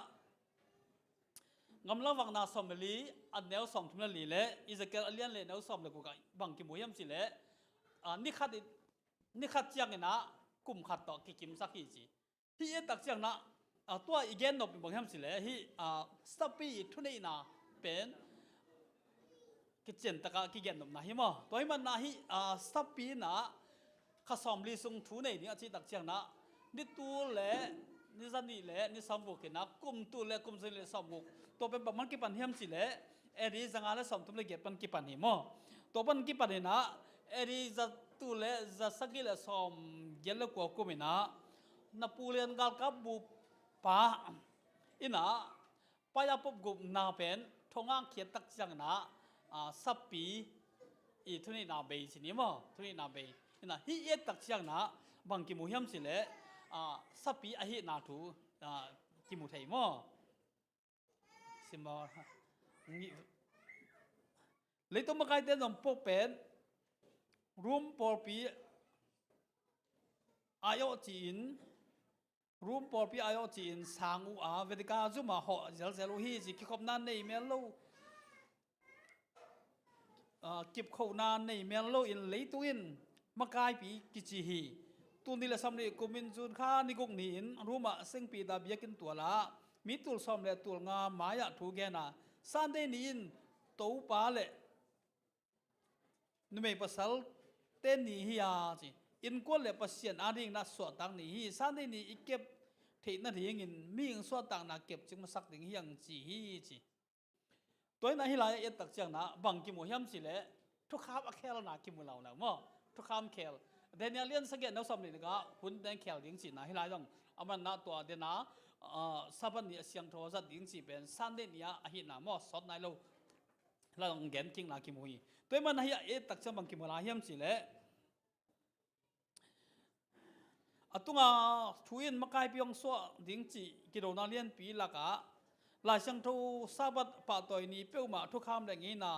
Speaker 6: งำละวังนาซ้อมลีอันแนวซ้อมทุนละลีเละอิสเกลเลียนเละแนวซ้อมเลยกูก็บังกิมวยมสิเละนี่ขัดจังนะกลุ่มขัดต่อกิมสักทีสิที่ตักจังนะตัวอีกแกนนบบังยมสิเละที่สตัปปี้ทุนนี่นะเป็นกิจเจนตะกะกิเกนนบนะฮิมอตัวมันนะฮิสตัปปี้นะข้าซ้อมลีซุงทุนนี่อาชีพตักจังนะนี่ตัวเละนี่จะนี่เละนี่ซ้อมบุกนะกลุ่มตัวเละกลุ่มสิเละซ้อมบุกตัวเป็นแบบมันกี่ปันเฮียมสิเละเอริจังอะไรซ้อมทุนเลยเก็บปันกี่ปันหิมอตัวปันกี่ปันนะเอริจะตัวเละจะสักกี่เละซ้อมเยอะเลยกว่ากูมินะนับปูเรียนกัลกับบุปะอินะปายาปบกุบนาเป็นทงอ่างเขียนตักจังนะสับปีอีทุนี่นาเบย์สินี่มั้งทุนี่นาเบย์อินะฮีเอตักจังนะบางกิมุเฮียมสิเละสับปีอาฮินาทูกิมุไทยมั้งสิมาเลยต้องมาใครเดินลงปกเป็นรูมปอปีอายอจีนรูมปอปีอายอจีนสางอุเวดิกาจุมาห่อเจลเจลูฮีสิกิคบนานในเมลโลกิบเขานานในเมลโลอินเลยตุอินมากายปีกิจิฮีตุนนี่ละสำเร็จกุมินจุนข้านิกุกนินรูมาเซ็งปีดาเบียกินตัวละมีตุลสำเร็จตุลงามายะทูเกนะสันเดนินตัวปาเลนไม่ภาษาเต้นนี่ฮิอาจีอินก็เลยภาษาอันนี้น่าสวดตังนี่ฮิสันเดนี่อีเก็บเทนั่นเองอินมีอิงสวดตังน่าเก็บจึงมาสักถึงฮิยังจีฮิจีตัวนั้นฮิลายเอตักจังนะบางกิมุฮิมสิเละทุกข้ามอเคลน่ากิมุเราแล้วมั้งทุกข้ามเคลเดนเลียนสังเกตเราสำเร็จก็หุ่นแดงเคลดิ้งจีนะฮิลายต้องอามันน่าตัวเดน่าสับนี่เสียงโทรศัพท์ดิ้งจีเป็นสันเดนี่อาฮินามั้งสดในเราเราต้องเก็บจริงน่ากิมุฮีตัวมันฮิเอตักจังบางกิมุลาฮิมสิเละตุงทุยนมาไกพิองสวดิ้งจีกิโลนาเลียนปีละกะหลายช่างทูซาบัดปะตัวนี้เป้ามาทุกคำแรงนี้นะ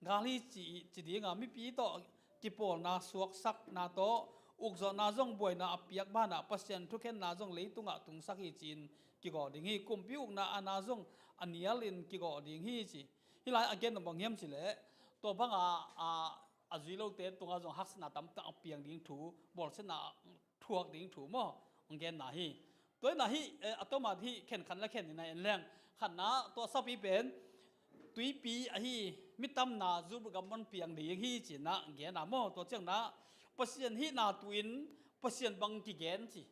Speaker 6: งาลีจีดีงามีปีต่อกิปอลนาสวกสักนาโตอุกจนาจงบวยนาเปียกบ้านนาเปอร์เซ็นต์ทุกเห็นนาจงเลยตุงตุงสักฮีจีนกิโกดิ้งฮีกุมพิวนาอนาจงอันนี้ลินกิโกดิ้งฮีจีที่หลายอันเกนต้องบังเยี่ยมสิเลยตัวพังอาจุยโลเตตุงจงฮักษณะตั้มตั้งเปียงดิ้งถูบอลเสนาทวกดิ้งถูมั้งองเกนนาฮีตัวนาฮีอัตมาที่เข็นขันและเข็นในแรงขันนะตัวสับปีเป็นตุยปีฮีมิตำนาจูบกับมันเปียงดิ้งฮีจีนะเกนนามั้งตัวเจ้านะเปอร์เซ็นต์ฮีนาตุนเปอร์เซ็นต์บางกิเกนจี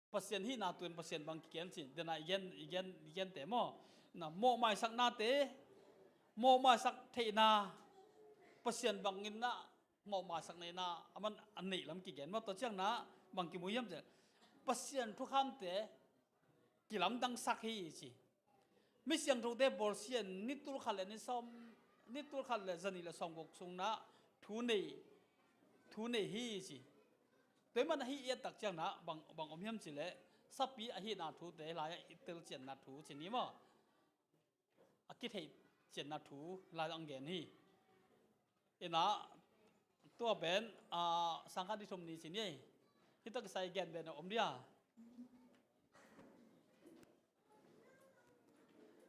Speaker 6: เปอร์เซ็นต์ฮีนาตุนเปอร์เซ็นต์บางกิเกนจีเดี๋ยวนะเย็นแต่มั้งนะโมไม่สักนาเตโมมาสักเทนาเปอร์เซ็นต์บางงินนะโมมาสักเนนามันอันนี้ลำกี่เกนว่าตัวเจ้านะบางกิมุยมเจเปอร์เซ็นต์ทุกคำเตะกี่ลำดังสักฮีจีไม่เสียงทุกเตะบอลเสียนนิตุลขันเลยนิสอมนิตุลขันเลยจะนี่ละสองกสุงนะทุนฮีจีแต่มันฮีเอตักเจ้านะบางอมยมจีเลยสับปีอฮีนาทุเตะลายอิตลเจนนาทุจีนี้มั้งอากิเทเจนนาทูลายอังเกนฮีเอ็นะตัวเป็นสังกัดที่ชมนี้สิเนี่ยที่ต้องใส่แกนเป็นอมเดีย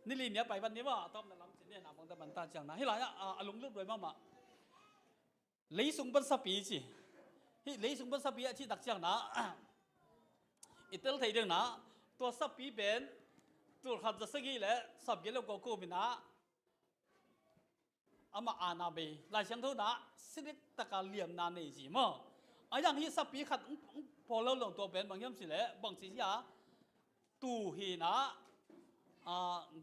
Speaker 6: นี่ลีเนี่ยไปวันนี้ว่าต้อมนั่นลำสิเนี่ยนะบางตะบันตาจังนะให้หลายอารมณ์เลือดด้วยมากมาเลยส่งบันสปีสิที่เลยส่งบันสปีที่ตักจังนะอิตาลีไทยเรื่องนะตัวสปีเป็นตัวขัดจะสกีและสับเยลโลโกโก้มินะอามาอานาเบหลายช่างเท่านั้นสิริตะการเลี่ยมนาเนจีมั้งอย่างที่สับปีขัดพอเราลงตัวเป็นบางอย่างสิแหละบางสิ่งอย่างตูหีนะ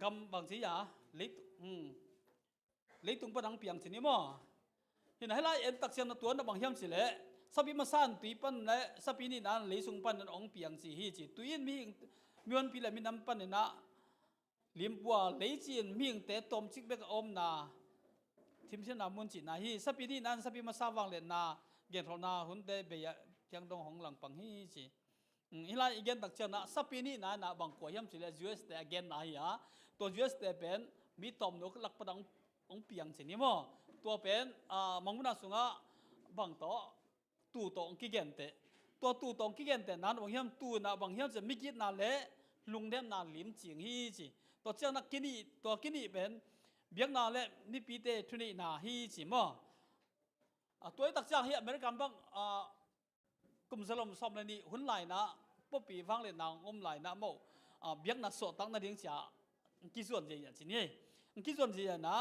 Speaker 6: กำบางสิ่งอย่างเล็กตุงประดังเปียงสินี่มั้งเห็นให้ไล่เอ็นตักเสียงตัวนั้นบางอย่างสิแหละสับปีมาสั้นตุยปันและสับปีนี่นั้นเลี้ยงปันนั้นองเปียงสิฮีจีตุยมีวันปีละมีน้ำปันเนี่ยนะ ลิมปัวเลยจีนมิ่งเตะตมจิกเบกอมนาทิมเชนามุนจินาฮีสปีนี่นั้นสปีมาสาวังเลนาเกณฑ์เรานาหุ่นเตะเบียยังตรงของหลังปังฮีจีอีไลอีเกนตักเจนะสปีนี่นะบางกวยยำสิเลยูเอสเตอเกนนาฮีฮะตัวยูเอสเตเป็นมีตอมนกหลักประดังองเปียงสินี่มั้งตัวเป็นมังมุนาสุงะบางโตตู่โตองกิเกนเตตัวตู่โตองกิเกนเตนั้นบางยำตู่นะบางยำจะมิกิดนาเละลุงเดมนาลิมจิงฮีจีตัวเจ้านักกินีตัวกินีเป็นเบียงนาเละนิปีเตทุนีนาฮีจีมั้งตัวตักเจ้าฮีอเมริกันบ้างกุมสลมสอมเลยนี่หุ่นไหลนะป๊อปปี้ฟังเลยนางอมไหลนะโมเบียงนาสดตั้งนาเดียงจ่ากี่ส่วนเจียจีนี่กี่ส่วนเจียนะ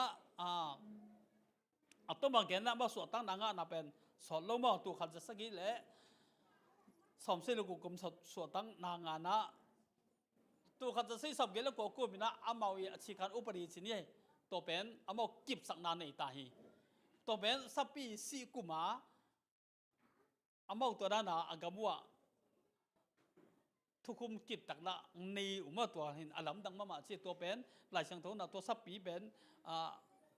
Speaker 6: ตัวบางแกนนะมาสดตั้งนางนะเป็นสอนลงมาตัวขัดจะสักกี่เละสอมเสลูกกุมสดตั้งนางนะตัวขัดจะใช้สับเกลแล้วก็กูมีนะอามาวิชิการอุปริจินี่ตัวเป็นอามากิบสักนานในตาฮีตัวเป็นสับปีสีกุมาอามาตัวนั้นนะอากามัวทุกคุมกิบตักนะในอุมาตัวหินอลัมดังมาชีตัวเป็นหลายช่างตัวนะตัวสับปีเป็น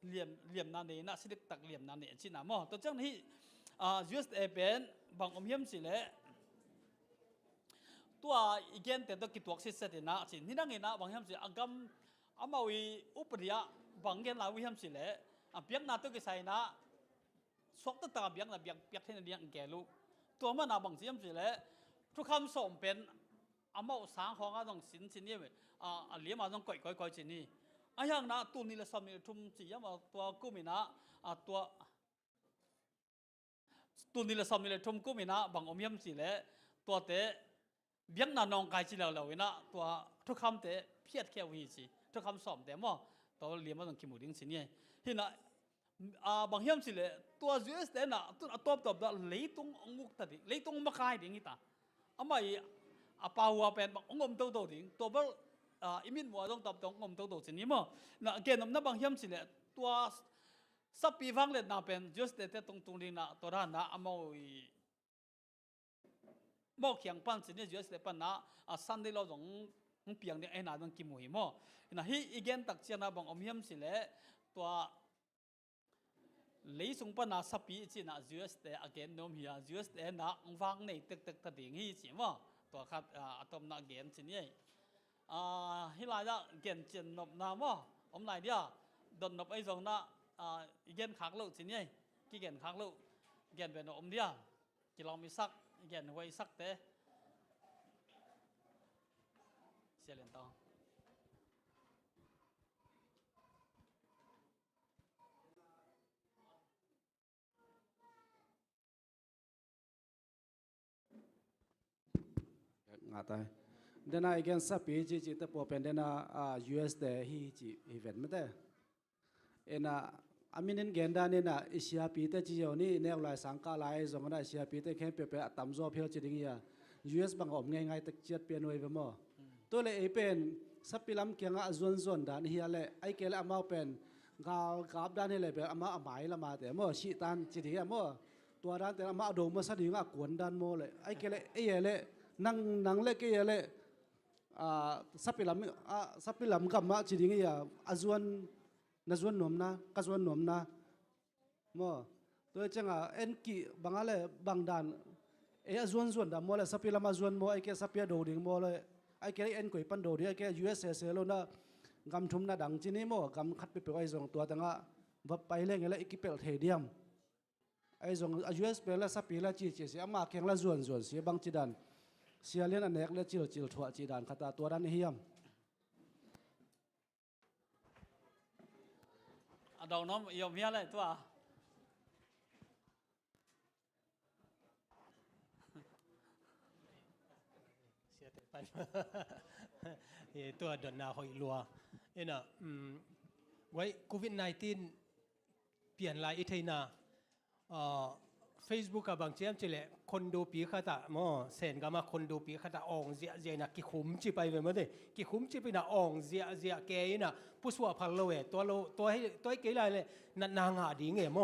Speaker 6: เหลี่ยมนานเนนะสิเด็กตักเหลี่ยมนานเนชินะมั้งตัวเจ้านี้USAเป็นบางอมเยี่ยมสิเลยตัวอีกอย่างแต่ตัวกิจวัตรสิเสด็จนะสินี่นั่งเงินนะบางอย่างสิอากำอามาวิอุปริยะบางอย่างลาวิหามสิเลยเบียงนาตัวกิจไซนะสวกตัวตาเบียงนะเบียงเที่ยนเดียงแก่ลูกตัวมันนาบางสิ่งสิเลยทุกคำส่งเป็นอามาสางของอาต้องสินนี่เว้ยเลี้ยมาต้องก่อยสินี่อันอย่างนะตัวนี้ละสามีทุ่มสิยามาตัวกูมีนะตัวนี้ละสามีเลยทุ่มกูมีนะบางอมยามสิเลยตัวเตะเบียงนานองกายจีเหล่าเรานะตัวทุกคำเตะเพียรแค่วิจิทุกคำสอบแต่มั่วตัวเลี้ยมาต้องกิมูดิ้งสินี่เห็นนะบางยามสิเลยตัว US เตะนะตัวตบเลยตรงองมุกตัดเลยตรงมาคายดิ้งอีตาอามาปาหัวเป็นองมตัวดิ้งตัวเบลอิมินหัวต้องตบตรงองมตัวสินี่มั่วนะเกณฑ์นั้นบางยามสิเลยตัวสับปีฟังเลยนะเป็น US เตะตรงดิ้งนะตัวนั้นนะอามาหม้อเขียงปั้นสิเนี่ยยูเอสเดปั้นนะสันเดเราต้องเปียงเนี่ยไอ้นาต้องกินหมูหิมะนะฮีอีเกนตักเชียนะบางอมยมสิเลยตัวเลยส่งปั้นนะสับปีจีนะยูเอสเดอเกนโนมเฮียยูเอสเดนะฟังในตึกตัดดิ่งฮีสิมะตัวขัดอะตอมนะเกนสิเนี่ยฮีลายจะเกนเจนนบนามะอมไหนเดียดนนบไอ้ตรงนะอีเกนขักลูกสิเนี่ยกี่เกนขักลูกเกนเป็นอมเดียกี่ลองมีสักเย็นไว้สักเตะเสียเล่นต่อ
Speaker 7: ngã tay đây này cái sắp bị chỉ tập bộ bên đây là US để hi chỉ event mới thế en aminin genda ne na Asia pi te chi yo ni ne lai sangka lai zong na Asia pi te khem pe pe tam zo phel chi ding ya US bang om ngai ngai tak chiat pe noi ve mo to le e pen sapilam kyanga zon dan hi ale ai ke la ma pen gal gap dan le pe ama amai la ma te mo shi tan chi thi mo tua dan te ama do mo sa ding a kon dan mo le ai ke le e le nang le ke le sapilam kam ma chi ding ya azwan na zuan nom na ka zuan nom na mo tôi chẳng en ki bangale bangdan e zuan da mo la sapila ma zuan mo ai ke sapia do ding mo le ai ke en koi pan do dia ke USS lo na gam thum na dang chini mo gam khat pe pe ai zong tua tanga va pai le ngela ikipel the diam ai zong US pe la sapila chi chi se ama keng la zuan se bang chi dan sialian anek le chil thua chi dan khata tua dan hiam
Speaker 6: đầu nó yêu mía lại tôi
Speaker 11: ตัวดอนนาหอยลัวเอ็น่ะไว้โควิด-19 เปลี่ยนหลายอีเทน่ะFacebook กับบางเจ้าเจเละคนดูปีขตะมอเซนก็มาคนดูปีขตะอ่องเจียนักกิขุมจีไปเมื่อเดกิขุมจีไปน่ะอ่องเจียแกน่ะผู้สวะพันโลเอตัวให้เกลายเลยนางหาดีเงี้ยม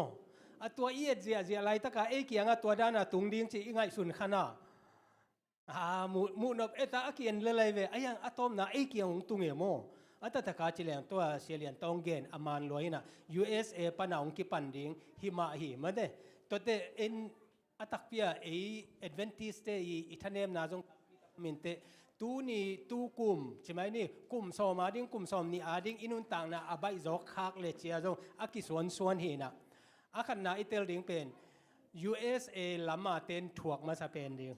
Speaker 11: อตัวเอียดเจียอะไรตะกะเอเกียงตัวด้านตุงดิ้งจีง่ายสุนขนามูนบเอตาเกียนเลยเวไอ้ยังอะตอมน่ะเอเกียงตุงเงี้ยม อัตตะกาจิเลงตัวเสียเลียนตองเกนอามานลอยนะ USA ปนาองกิปันดิงหิมาหิมาเดตัวเตเอ็นอัตักเปียแอดเวนทิสเตอีทันเนมนาจงมินเตตูนี่ตูกุมใช่ไหมนี่กุมสอมาดิ้งกุมสอมนี่อาดิ้งอินุนต่างนะอาใบจอกคักเลเชียจงอากิส่วนเฮนะอาขันนาอิเตลดิ้งเป็น USA ละมาเต้นถ่วกมาสเปนดิ้ง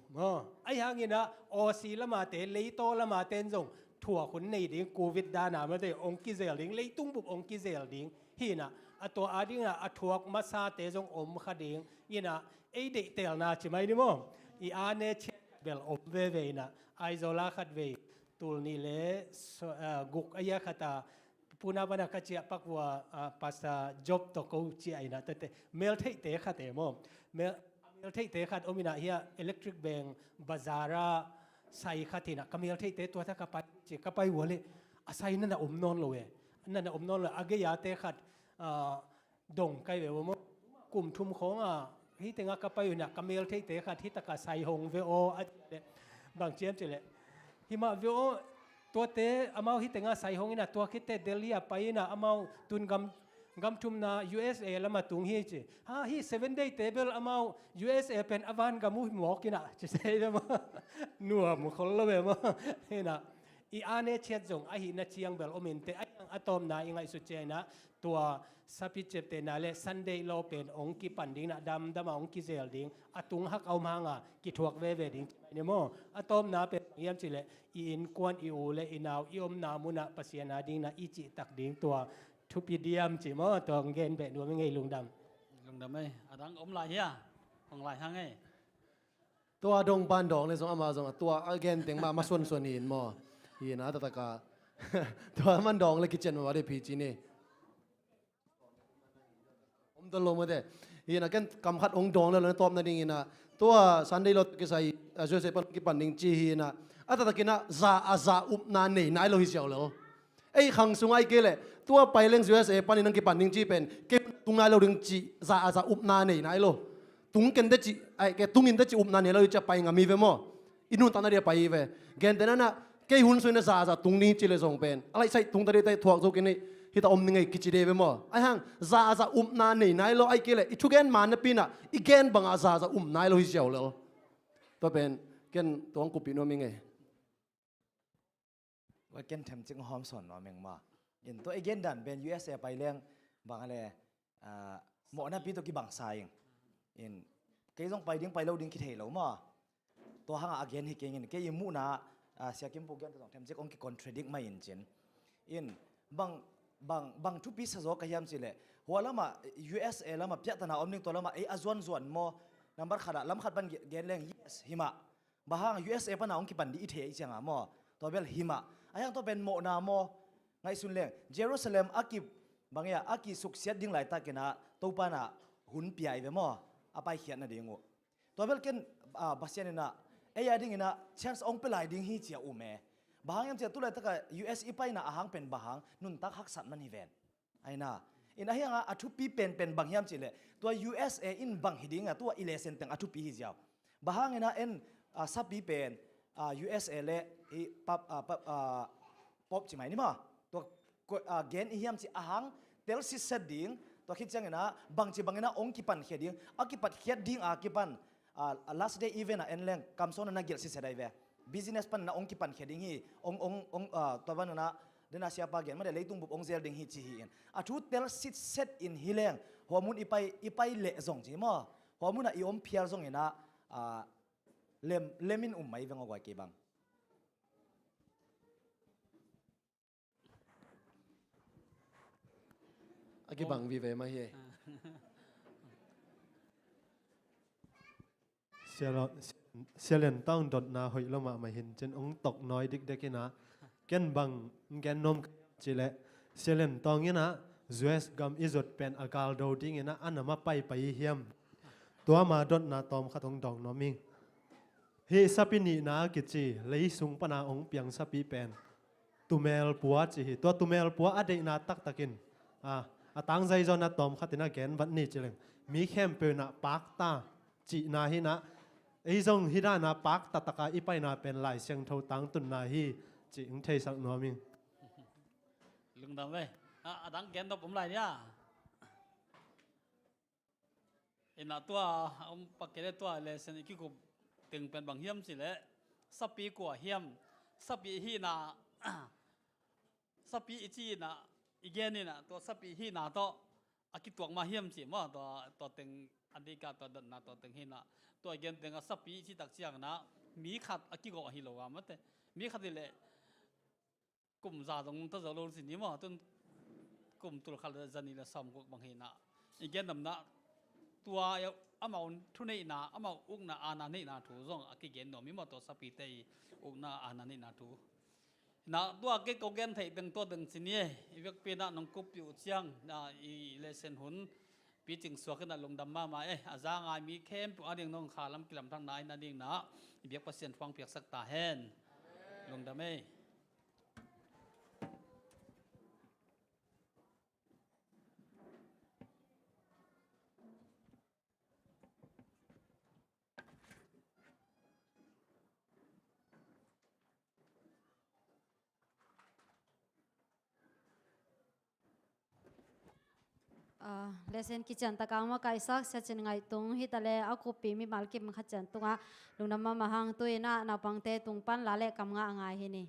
Speaker 11: ไอ้หางงี้นะออซีละมาเต้นเลยโตละมาเต้นจงถ่วคนในดิ้งโควิดดานามาเต้องกิเซลดิ้งเลยตุ้งบุบองกิเซลดิ้งฮีนะตัวอาดิ้งนะถ่วกมาซาเต้จงอมขดิ้งยี่นะไอ้เด็กเตลนาใช่ไหมนี่มั้งอีอาเนเชเบลอมเวเวนะไอโซลาขัดเวตูนี่เล่กุกอายะขัดพูนาบนาคัจเจปักว่าภาษาจ็อบตะกูจีไอนะแต่เมลเทเตขัดเอมเมลเทเตขัดอมินาเฮียอิเล็กทริกแบงบาซาระใส่ขัดที่นะก็เมลเทเตตัวถ้ากับไปจีกับไปหัวเลยอาศัยนั่นน่ะอมนอนเลยนั่นน่ะอมนอนเลยอากยาเตขัดดงไกเววมกลุ่มทุ่มของที่แต่งกับไปอยู่เนี่ยก็เมลเทเตขัดที่ตะกาใส่หงเวโอบางเจียมจีเลยหิมะวิโอตัวเตะอามาฮิตงาใส่หงอินะตัวคิดเตเดลียไปนะอามาตุนกำทุมนา USA แล้วมาตุงฮีจีฮี7 day table อามา USA เป็นอวันกัมุหมอกินะจะใช่ไหมนัวมุขลเวมเห็นนะอีอาเนเชียจงไอหินะเชียงเบลอมินเตไอยังอะตอมนายังไงสุดเจนะตัวสัพพิเจเตนาเล Sunday โลเป็นองค์กิปันดิ้งนะดำองค์กิเซลดิ้งอะตุงฮักเอามางะกิทวกเวดิ้งเนี่ยโมอะตอมนาเป็นเยี่ยมจิเลอินกวนอิอูเลอินาวอิอมนามุนะปัสยานาดิ้งนะอิจิตักดิ้งตัวทุปิเดียมจิโมตัวเงินเบดูไม่ไงลุงด
Speaker 6: ำไม่อะดังอมลายเฮียของลายห้างไง
Speaker 7: ตัวดงปานดองในสองอามาสองตัวเกนเต็งมาส่วนหินมอหินนะตะกาตัวมันดองเลยกิจเจนมาได้พีจีนี่ผมตลงมาเด้หินนะกันกำคัดองดองแล้วตอมนั่นเองนะตัวสันเดลกิใส่โจเซปันกิปันดิงจีหินะอัตตะกินะซาอุบนานนี่นายโลหิเซียวแล้วไอ้ขังสุงไอ้เกลตัวไปเล่น USA ปันนี่นังกิปันดิงจีเป็นเก็บตุงนายโลดึงจีซาอุบนานนี่นายโลตุงกันเดจิไอ้แกตุงอินเดจิอุบนานนี่เราจะไปงามีเวมออินุนตันนาเดียไปเวเกนเดนั่นนะแกหุ่นส่วนนั้นซาตุงนี้จิเลส่งเป็นอะไรใส่ตุงตะเดียได้ถ่วงโซกินี่ฮิตาอมนี่ไงกิจิเดเวมอไอ้ห่างซาอุบนานนี่นายโลไอ้เกลอิทุกแกนมันนะปีน่ะอีแกนบังซาอุบนายโลฮิเซียวแล้วตัวเป็นแกนตัวกุปิโนมิไง
Speaker 1: ว่าแกนทำจึงหอมสอนว่าเมงมาอินตัวไอเกนดันเป็น USA ไปเลี้ยงบางอะไรหมอนั่นปีตัวกี่บางสายอินเกยต้องไปดิ้งไปเราดิ้งคิดเหล่ามาตัวห่างอาเกนฮิเกงินเกยมูนาเสียกิมโปแกนตัวทำจึงองค์คอนเทรดิกไม่อินเจนอินบางทุกปีสะโจกยามสิเลยหัวละมา USA ละมาเปียตนาอมนิ่งตัวละมาไอazวนโมนัมเบอร์ขาดลำขัดบันเกนเลี้ยง yes หิมะบาง USA ปนาองค์ปันดีอิเทอีเจียงอ่ะโมตัวเบลหิมะไอ้ยังตัวเป็นโมนาโมไงสุนเลี้ยงเยรูซาเล็มอากิบางอย่างอากิสุกเสียดิ้งไหลตาเกนะตัวปานะหุ่นเปียเวโมอาไปเขียนน่ะเดียงตัวเบลเกนบาเซียนน่ะไอ้ยาดิ้งน่ะ chance องเป็นไหลดิ้งฮีเจียอุเมบางอย่างเจ้าตัวไหลตะกะ US อีไปน่ะอาหางเป็นบางนุนตักฮักสัตมันฮิเวนไอ้น่ะอินไอ้ยังอาทุปีเป็นบางอย่างเจเลยตัว USA อินบางฮิดิ้งอ่ะตัวอิเลเซนตังอาทุปีฮิเจียวบางอย่างน่ะเอ็นซับปีเป็นUSA เล่ป๊อปใช่ไหมนี่มั้งตัวเกณฑ์เฮียมจีอาหังเตลซิสดิ้งตัวคิดจังนะบางจีบางนะองค์กิปันเขียดิ้งอากิปันเขียดิ้งอากิปันlast day event เอ็นเล่งคำสอนน่ะเกี่ยวสิเสด็จเว business ปันนะองค์กิปันเขียดิ้งฮีองตัววันนั้นเดน่าเสียปากเกณฑ์ไม่ได้เลยตุ้งบุบองเซลดิ้งฮีจีฮีเอ็นทุเตลซิสเซตอินฮีเล่งหัวมุนอีไปเละส่งจีมั้งหัวมุนอ่ะอีอมเพียร์ส่งเห็นนะเลมินไม่เป็นอะไรกี่บัง
Speaker 7: อากิบังวิเวมาเฮ
Speaker 12: เสียเลนต้องดดนาหอยลงมาเห็นจนองตกน้อยดิกเด็กนะแกนบังแกนนมจิเลเสียเลนต้องงี้นะจวสกัมอิจดเป็นอากาศดาวดิ้งนะอันนั้นมาไปเฮียมตัวมาดดนาตอมขัดองดองน้อมิงเฮสัปินีนากิจีเลยสุงปนาองเปียงสัปีเป็นตุเมลปัวจีตัวตุเมลปัวอดีนาตักกินตั้งใจจนนาตอมขัดนาแกนวันนี้จิเลงมีเข้มเปนาปักตาจีนาฮินะไอ้จงฮินานาปักตะกาอีไปนาเป็นลายเสียงเท่าตังตุนนาฮีจีอิงเทสักน้อมิง
Speaker 6: ลุงดำเว้ยดังแกนตบผมไรเนี่ยเอ็นตัวปักเกลตัวเลยสันกิกุตึงเป็นบางเฮียมสิเลยสับปีกว่าเฮียมสับปีฮีนาสับปีอีจีนะอีเกนี่นะตัวสับปีฮีนาตัวอากิตัวมาเฮียมสิมั้งตัวตึงอันนี้ก็ตัวดันนะตัวตึงฮีนาตัวเกนตึงสับปีที่ตักเชียงนะมีขัดอากิโกะฮิโลวามั้งแต่มีขัดที่เลยกลุ่มซาตรงตัวจะลงสินี้มั้งต้นกลุ่มตัวขัดจะนี่ละซ้ำกุบางฮีนะอีเกนดำนะตัวอามาทุนในนาอามาอุกนาอานาในนาถูซงอากิเกนโนมิมาตัวสับปีเตยอุกนาอานาในนาถูนาตัวเกโกเกนไทยตึงตัวตึงสินี้อีเวกปีน่ะน้องกุบอยู่เชียงนาอีเลเซนหุนปีจึงสวกน่ะลงดำมาอาจารย์มีเข้มตัวอันยังน้องขาลำกิลำทางไหนนั่นเองนะอีเบียกเปอร์เซ็นต์ฟังเปียกสักตาแหนลงดำ
Speaker 4: เลเซนกิจันตะกางมาไกซักเสจนไงตรงฮิตาเลอาคูปีมีมาลกิมขัดจันตุงะลุงน้ำมาหังตุยน่ะนาปังเตตุงปันลาเลกำงะงายฮินี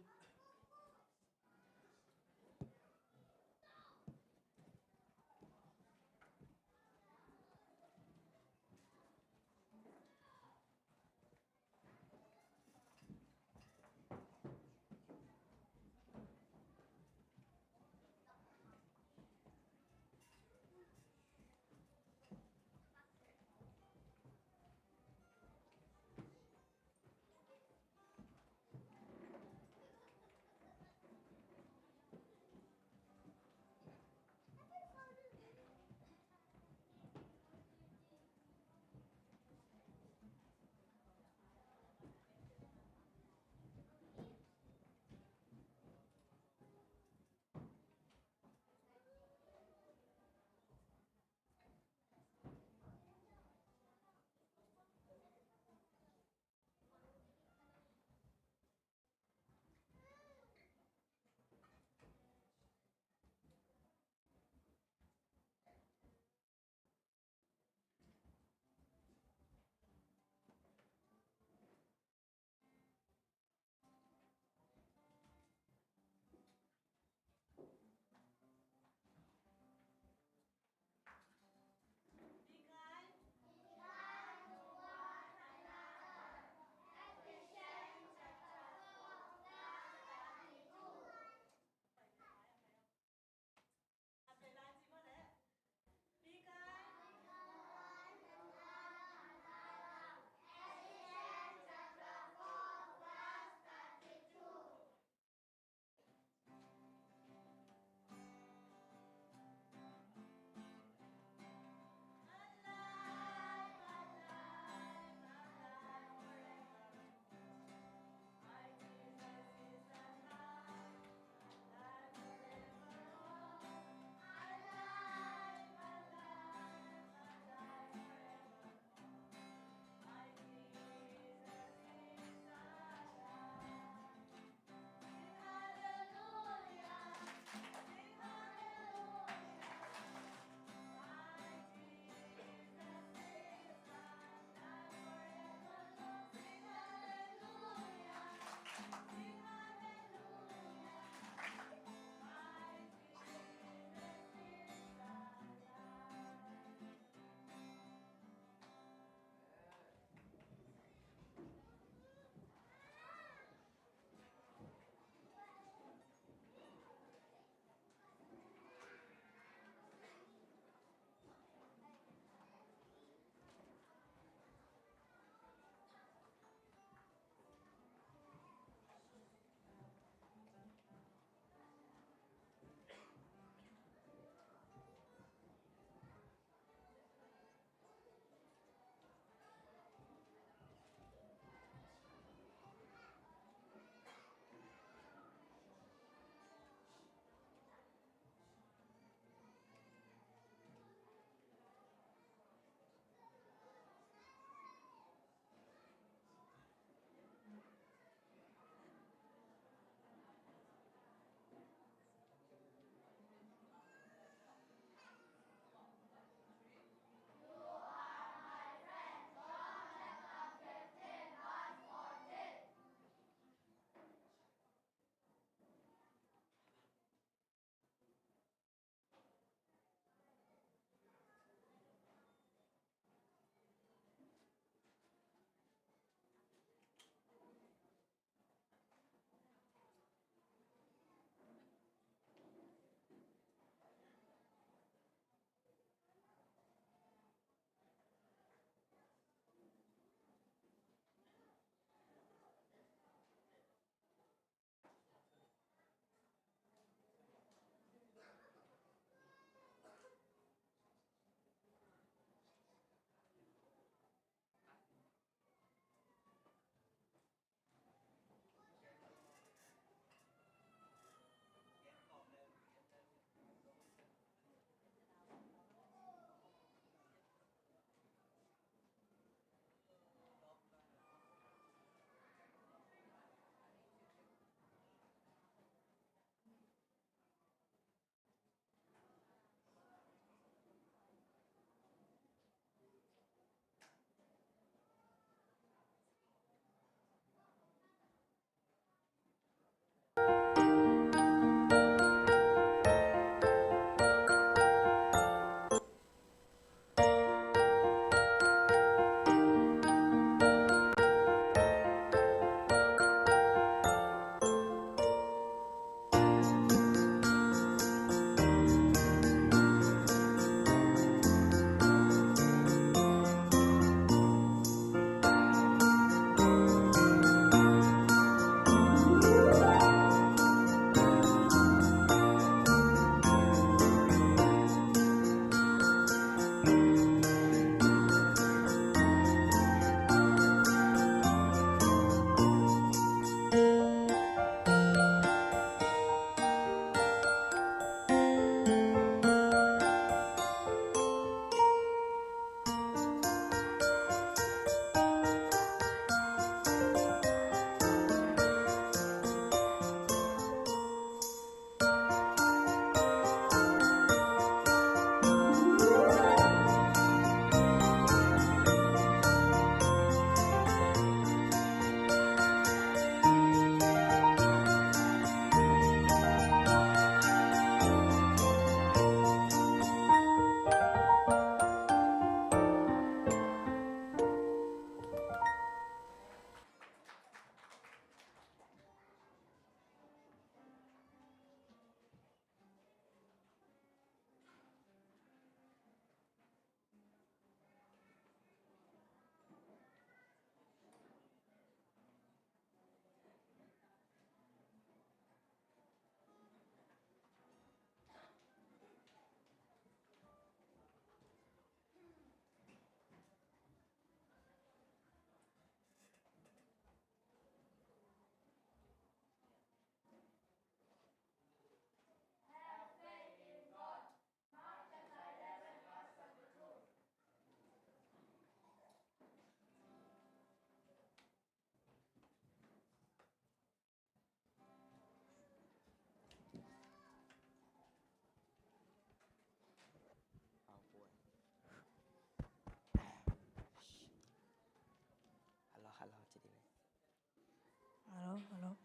Speaker 13: hello.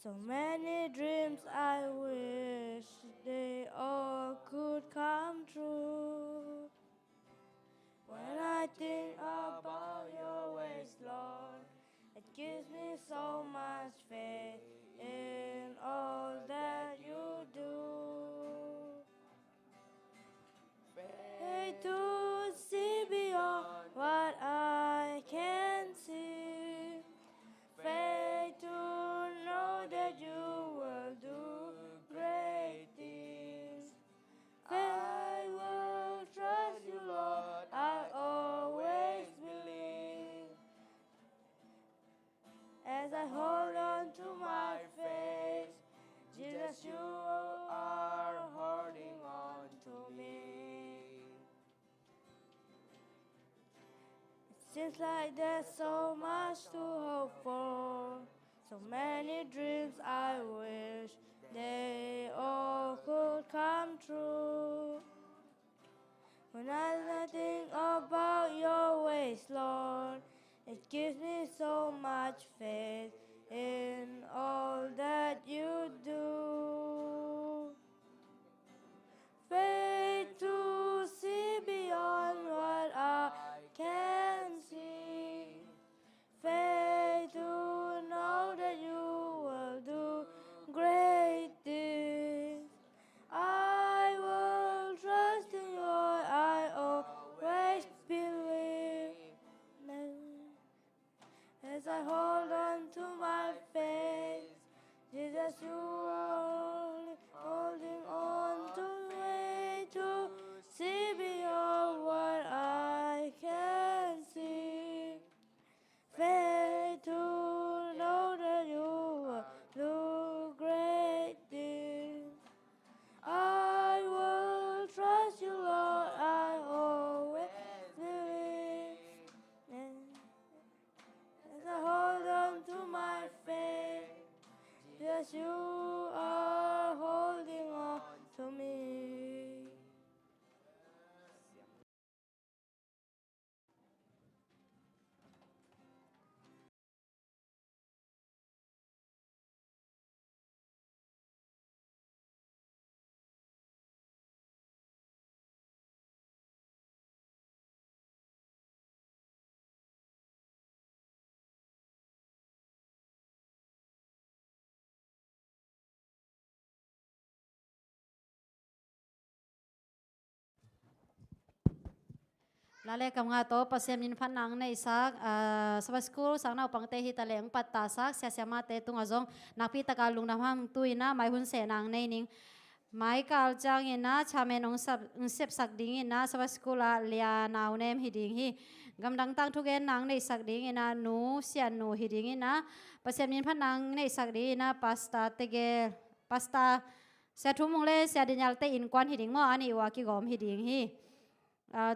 Speaker 13: So many dreams I wish they all could come true. When I think about your ways, Lord, it gives me so much faith in all that you do. Faith to see beyond what I can see. Faith to know that you will do great things. I will trust you, Lord, I always believe. As I hold on to my faith, Jesus, you are holding on to me. It seems like there's so much to hope for, so many dreams I wish they all could come true. When I think about your ways, Lord, it gives me so much faith in all that you do. Faith to see beyond what I can see. Faith to know that you will do great things. I will trust in you, I always believe. As I hold on to my faith, Jesus, you are holding on to me to see beyond what I can see. Faith to know that you will do great things. I will trust you, Lord, I always believe. As I hold on to my faith, yes, you are holding on to me.
Speaker 4: la le kam nga to pasem nin phanang nei sak saba school sang na pangte hi taleng patta sak sia sia ma te tung azong nakpi taka lungnam ham tuina mai hun se nang nei ning mai kal chang ina chame nong sep sak ding ina saba school a lia naw nem hi ding hi gamdang tang thu gen nang nei sak ding ina nu sian nu hi ding ina pasem nin phanang nei sak ding ina pasta tege pasta sia thumung le sia dinyal te in kwan hi ding mo ani wa ki gom hi ding hi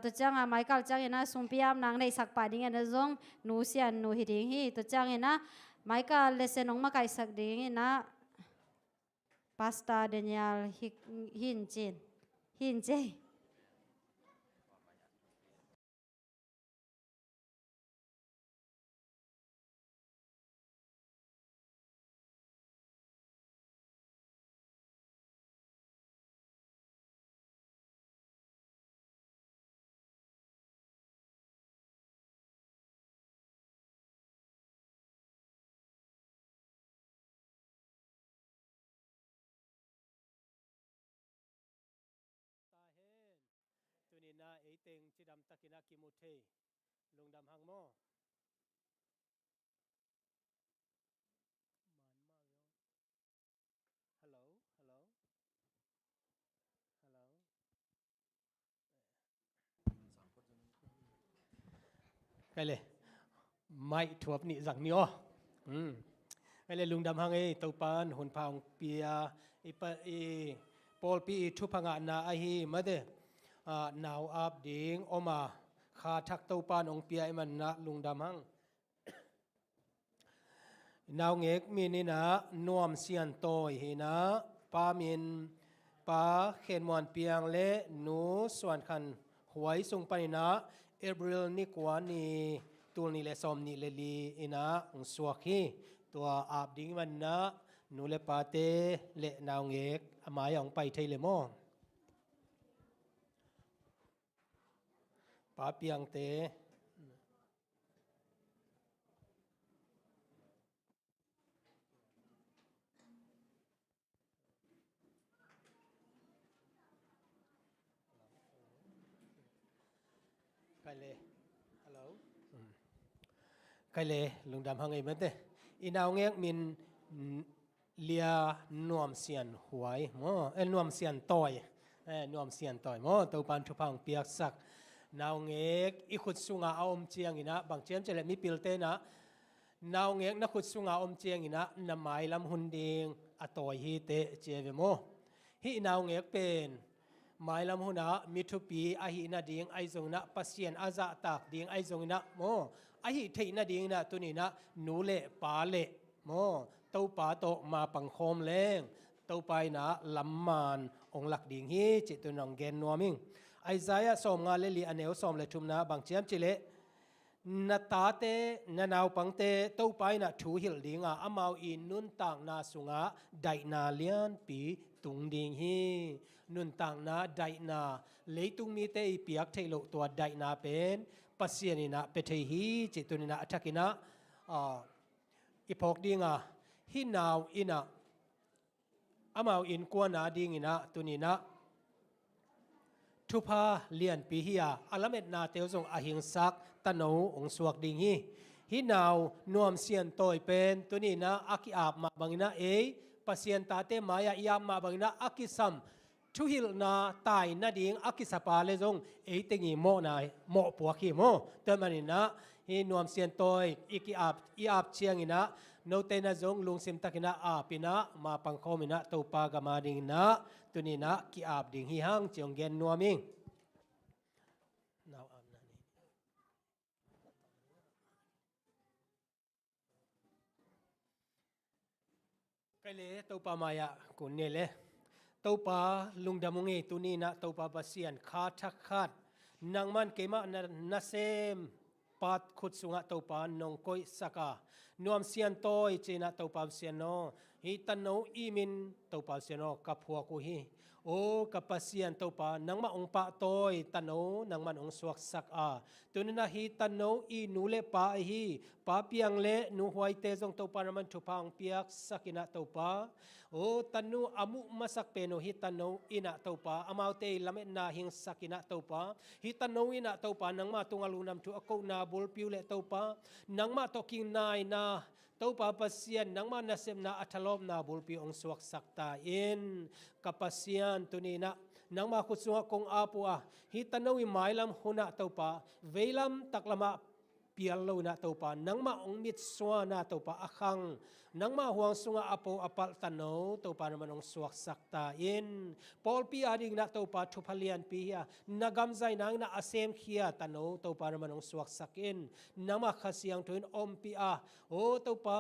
Speaker 4: tu chang Michael chang ina sumpiam nang nei sak pa ding ina zong nu sian nu hi ding hi tu chang ina Michael lesen ong makai sak ding ina pasta Daniel hin che
Speaker 11: tunina eiteng chidam takina kimuthe lungdam hangmo hello hello hello cái lệ mai thuốc nị rằng niô cái lệ lungdam hang ấy tàu pan hồn phang pia ipa Paul pi thu phanga na a hi made now up ding oma ขาทักเต้าปานองเปียมันนะลุงดำหังนาวเงกมีนี่นะนวมเสียนโตยเฮนะปามินปาเขนมวนเปียงเละหนูส่วนคันหวยส่งไปนะเอบริลนิกวานีตัวนี้เลสอมนี่เลลีอินะองสวกฮีตัวอาบดิ้งมันนะหนูเลปาเตเลนาวเงกอามายองไปไทยเลโมปาเปียงเตใครเลยฮัลโหลใครเลยลุงดำหังไงมันเตอีนาวเงกมินเลียนวมเสียนหวยมอนวมเสียนต่อยนวมเสียนต่อยมอตัวปันทุพังเปียกสักนาวเงกอีขุดสุงาอมเจียงอีนะบางเจียมจะเลยมีปิลเตนะนาวเงกนักขุดสุงาอมเจียงอีนะนำไม้ลำหุนดิงอต่อยฮีเตเจเวโมฮีนาวเงกเป็นไม้ลำหุนะมิทุปีอาฮีนาดิงไอซงนะปัสเซียนอาซาตักดิงไอซงนะโมอาฮีเทนาดิงนะตัวนี้นะหนูเละปาเละโมเต้าป่าโตมาปังโคมแรงเต้าไปนะลำมานองหลักดิ่งฮีจิตตุนองเกนนัวมิงไอซายะสอมงาเลลีอเนวสอมเลทุมนะบางเจียมจิเลนาตาเตนานาวปังเตเต้าไปนะถูหิลดิ่งอามาอินนุนต่างนาสุงาไดนาเลียนปีตุงดิ่งฮีนุนต่างนาไดนาเลยตุงมีเตอีเปียกเทโลตัวไดนาเป็นปัสเซียนินะเปเทฮีจิตตุนินะอัตกินะอีพอกดิ่งฮินาวอินะอามาอินกวนนาดิ่งอินะตุนินะทุพาเลียนปีฮียอาลาเมตนาเตวซงอหิงซักตะโนองสวกดิ่งฮีฮินาวนวมเสียนโตยเป็นตุนินะอากิอาบมาบังนะปัสเซียนตาเตมายายามมาบังนะอากิซัมทุหิลนาตายนาดิ่งอากิสปาเลซงเตงีโมนายโมปัวขีโมเตมันนะฮินวมเสียนโตยอีอาบเชียงอินะโนเตนะจงลุงซิมตะกินะอาปินะมาปังโคมินะตูปากามาดิงนะตุนีนะกิอาบดิงฮิฮังเจียงเกนนัวมิงนาวอาบนะนี่ไกเลตูปามายะกุนเนเลตูปาลุงดามุงเอตุนีนะตูปาบาเซียนคาทักขัดนางมันเกมานะเซมปัดขุดสุงะตูปานงกอยสักานวมเสียนโตยเจนะตูปาเสียนโนฮิตันโนอีมินตูปาเสียนโนกับหัวกูฮีโอ้กับปัสเซียนตูปานังมาองปะโตยตันโนนังมันองสวกสักตุนนะฮิตันโนอีนูเลปาฮีปาเปียงเลนูหวยเตจงตูปานะมันทุพังเปียกสักินะตูปาโอ้ตันนูอามุมาสักเปโนฮิตันโนอินะตูปาอามาวเตละเมนาหิงสักินะตูปาฮิตันโนอินะตูปานังมาตุงอลูนำทุอโกนาบุลปิวเลตูปานังมาตอกิงนายนาตูปาปัสเซียนนังมานาเซมนาอัทลอมนาบุลปิองสวกสักตาอินกับปัสเซียนตุนีนะนังมาขุดสุงกงอาปัวฮิตันโนอิไมลัมหุนะตูปาเวลัมตักละมาเปียลโลนะตูปานังมาองมิดสวานะตูปาอคังนังมาห่วงสุงอาโปอปัลตันโนตูปานะมันองสวกสักตาอินปอลปีอาดิงนะตูปาทุพเลียนปียนักำใจนังนะอาเซมเขียตันโนตูปานะมันองสวกสักอินนังมาขสียงทุนอมปีอาโอตูปา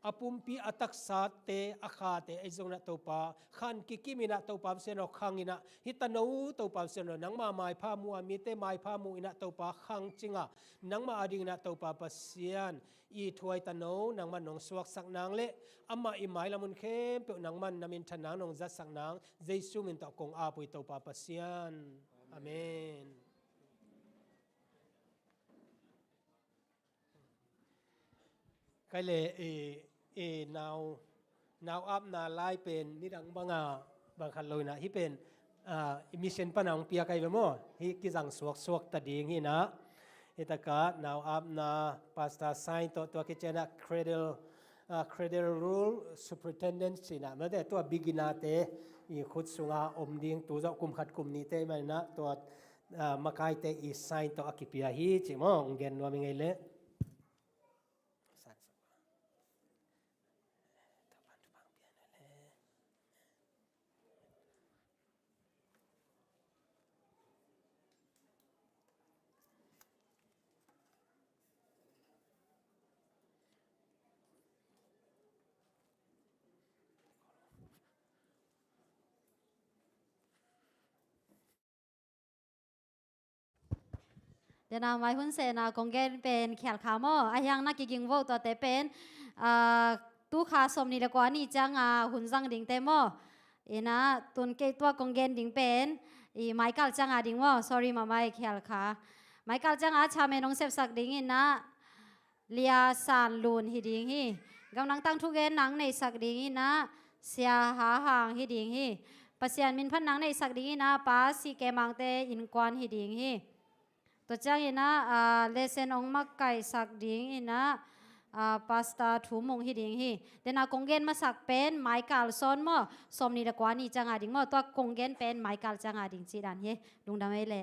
Speaker 11: อปุมปีอัตักษาเตอาคาเตไอจงนะตูปาขันกิกิมินะตูปาเสนอขังอินะฮิตันโนตูปาเสนอนังมาไม้พามัวมีเตไม้พามูอินะตูปาขังจิงะนังมาอดิงนะตูปาปัสเซียนอีถวยตันโนนังมันนองสวกสักนางเละอามาอิไม้ละมุนเข้มเปนังมันนามินทนางนองจัดสักนางเจสุมินตะกงอาปุยตูปาปัสเซียนอาเมนใครเลยนาวอัพนาไลเป็นนี่ดังบางคันเลยนะที่เป็นมิชชั่นปนังเปียกไก่เบมอที่กิจังสวกตัดดิ่งที่นะอิตากานาวอัพนาพาสต้าไซน์ตัวกิจนะ cradle rule superintendent สินะเมื่อแต่ตัว beginner เตอีขุดสุงาอมดิ่งตัวเจ้ากุมขัดกุมนี้เตมันนะตัวมาไกเตอีไซน์ตัวอคิเปียฮีจิมองเงินว่ามีไงเละ
Speaker 4: ดี๋ยวนาไม้หุ่นเซนากงเกนเป็นแขลขาโมอายังนักกิงโวตัวเตเป็นตู้ขาสมนี่ละกว่านี่จังหุ่นจังดิ่งเตโมนะตุนเกตัวกงเกนดิ่งเป็นไม้กัลจังดิ่งโม sorry มาไม่แขลขาไม้กัลจังชาเมนงเซฟสักดิ่งนะเลียสานลูนฮิดิ่งฮีกำลังตั้งทุกเกนนังในสักดิ่งนะเสียหาห่างฮิดิ่งฮีปัสยานมินพันนังในสักดิ่งนะป้าสีเกมังเตอินกวนฮิดิ่งฮีตัวจังอินะเลเซนองมักไก่สักดิ่งอินะพาสต้าถูมงฮิดิ่งฮีเดนากงเกนมาสักเป็นไม้กาลซอนมอสมนี่ละกว่านี่จังดิ่งมอตัวกงเกนเป็นไม้กาลจังดิ่งจีดันเฮลุงดำเอเล่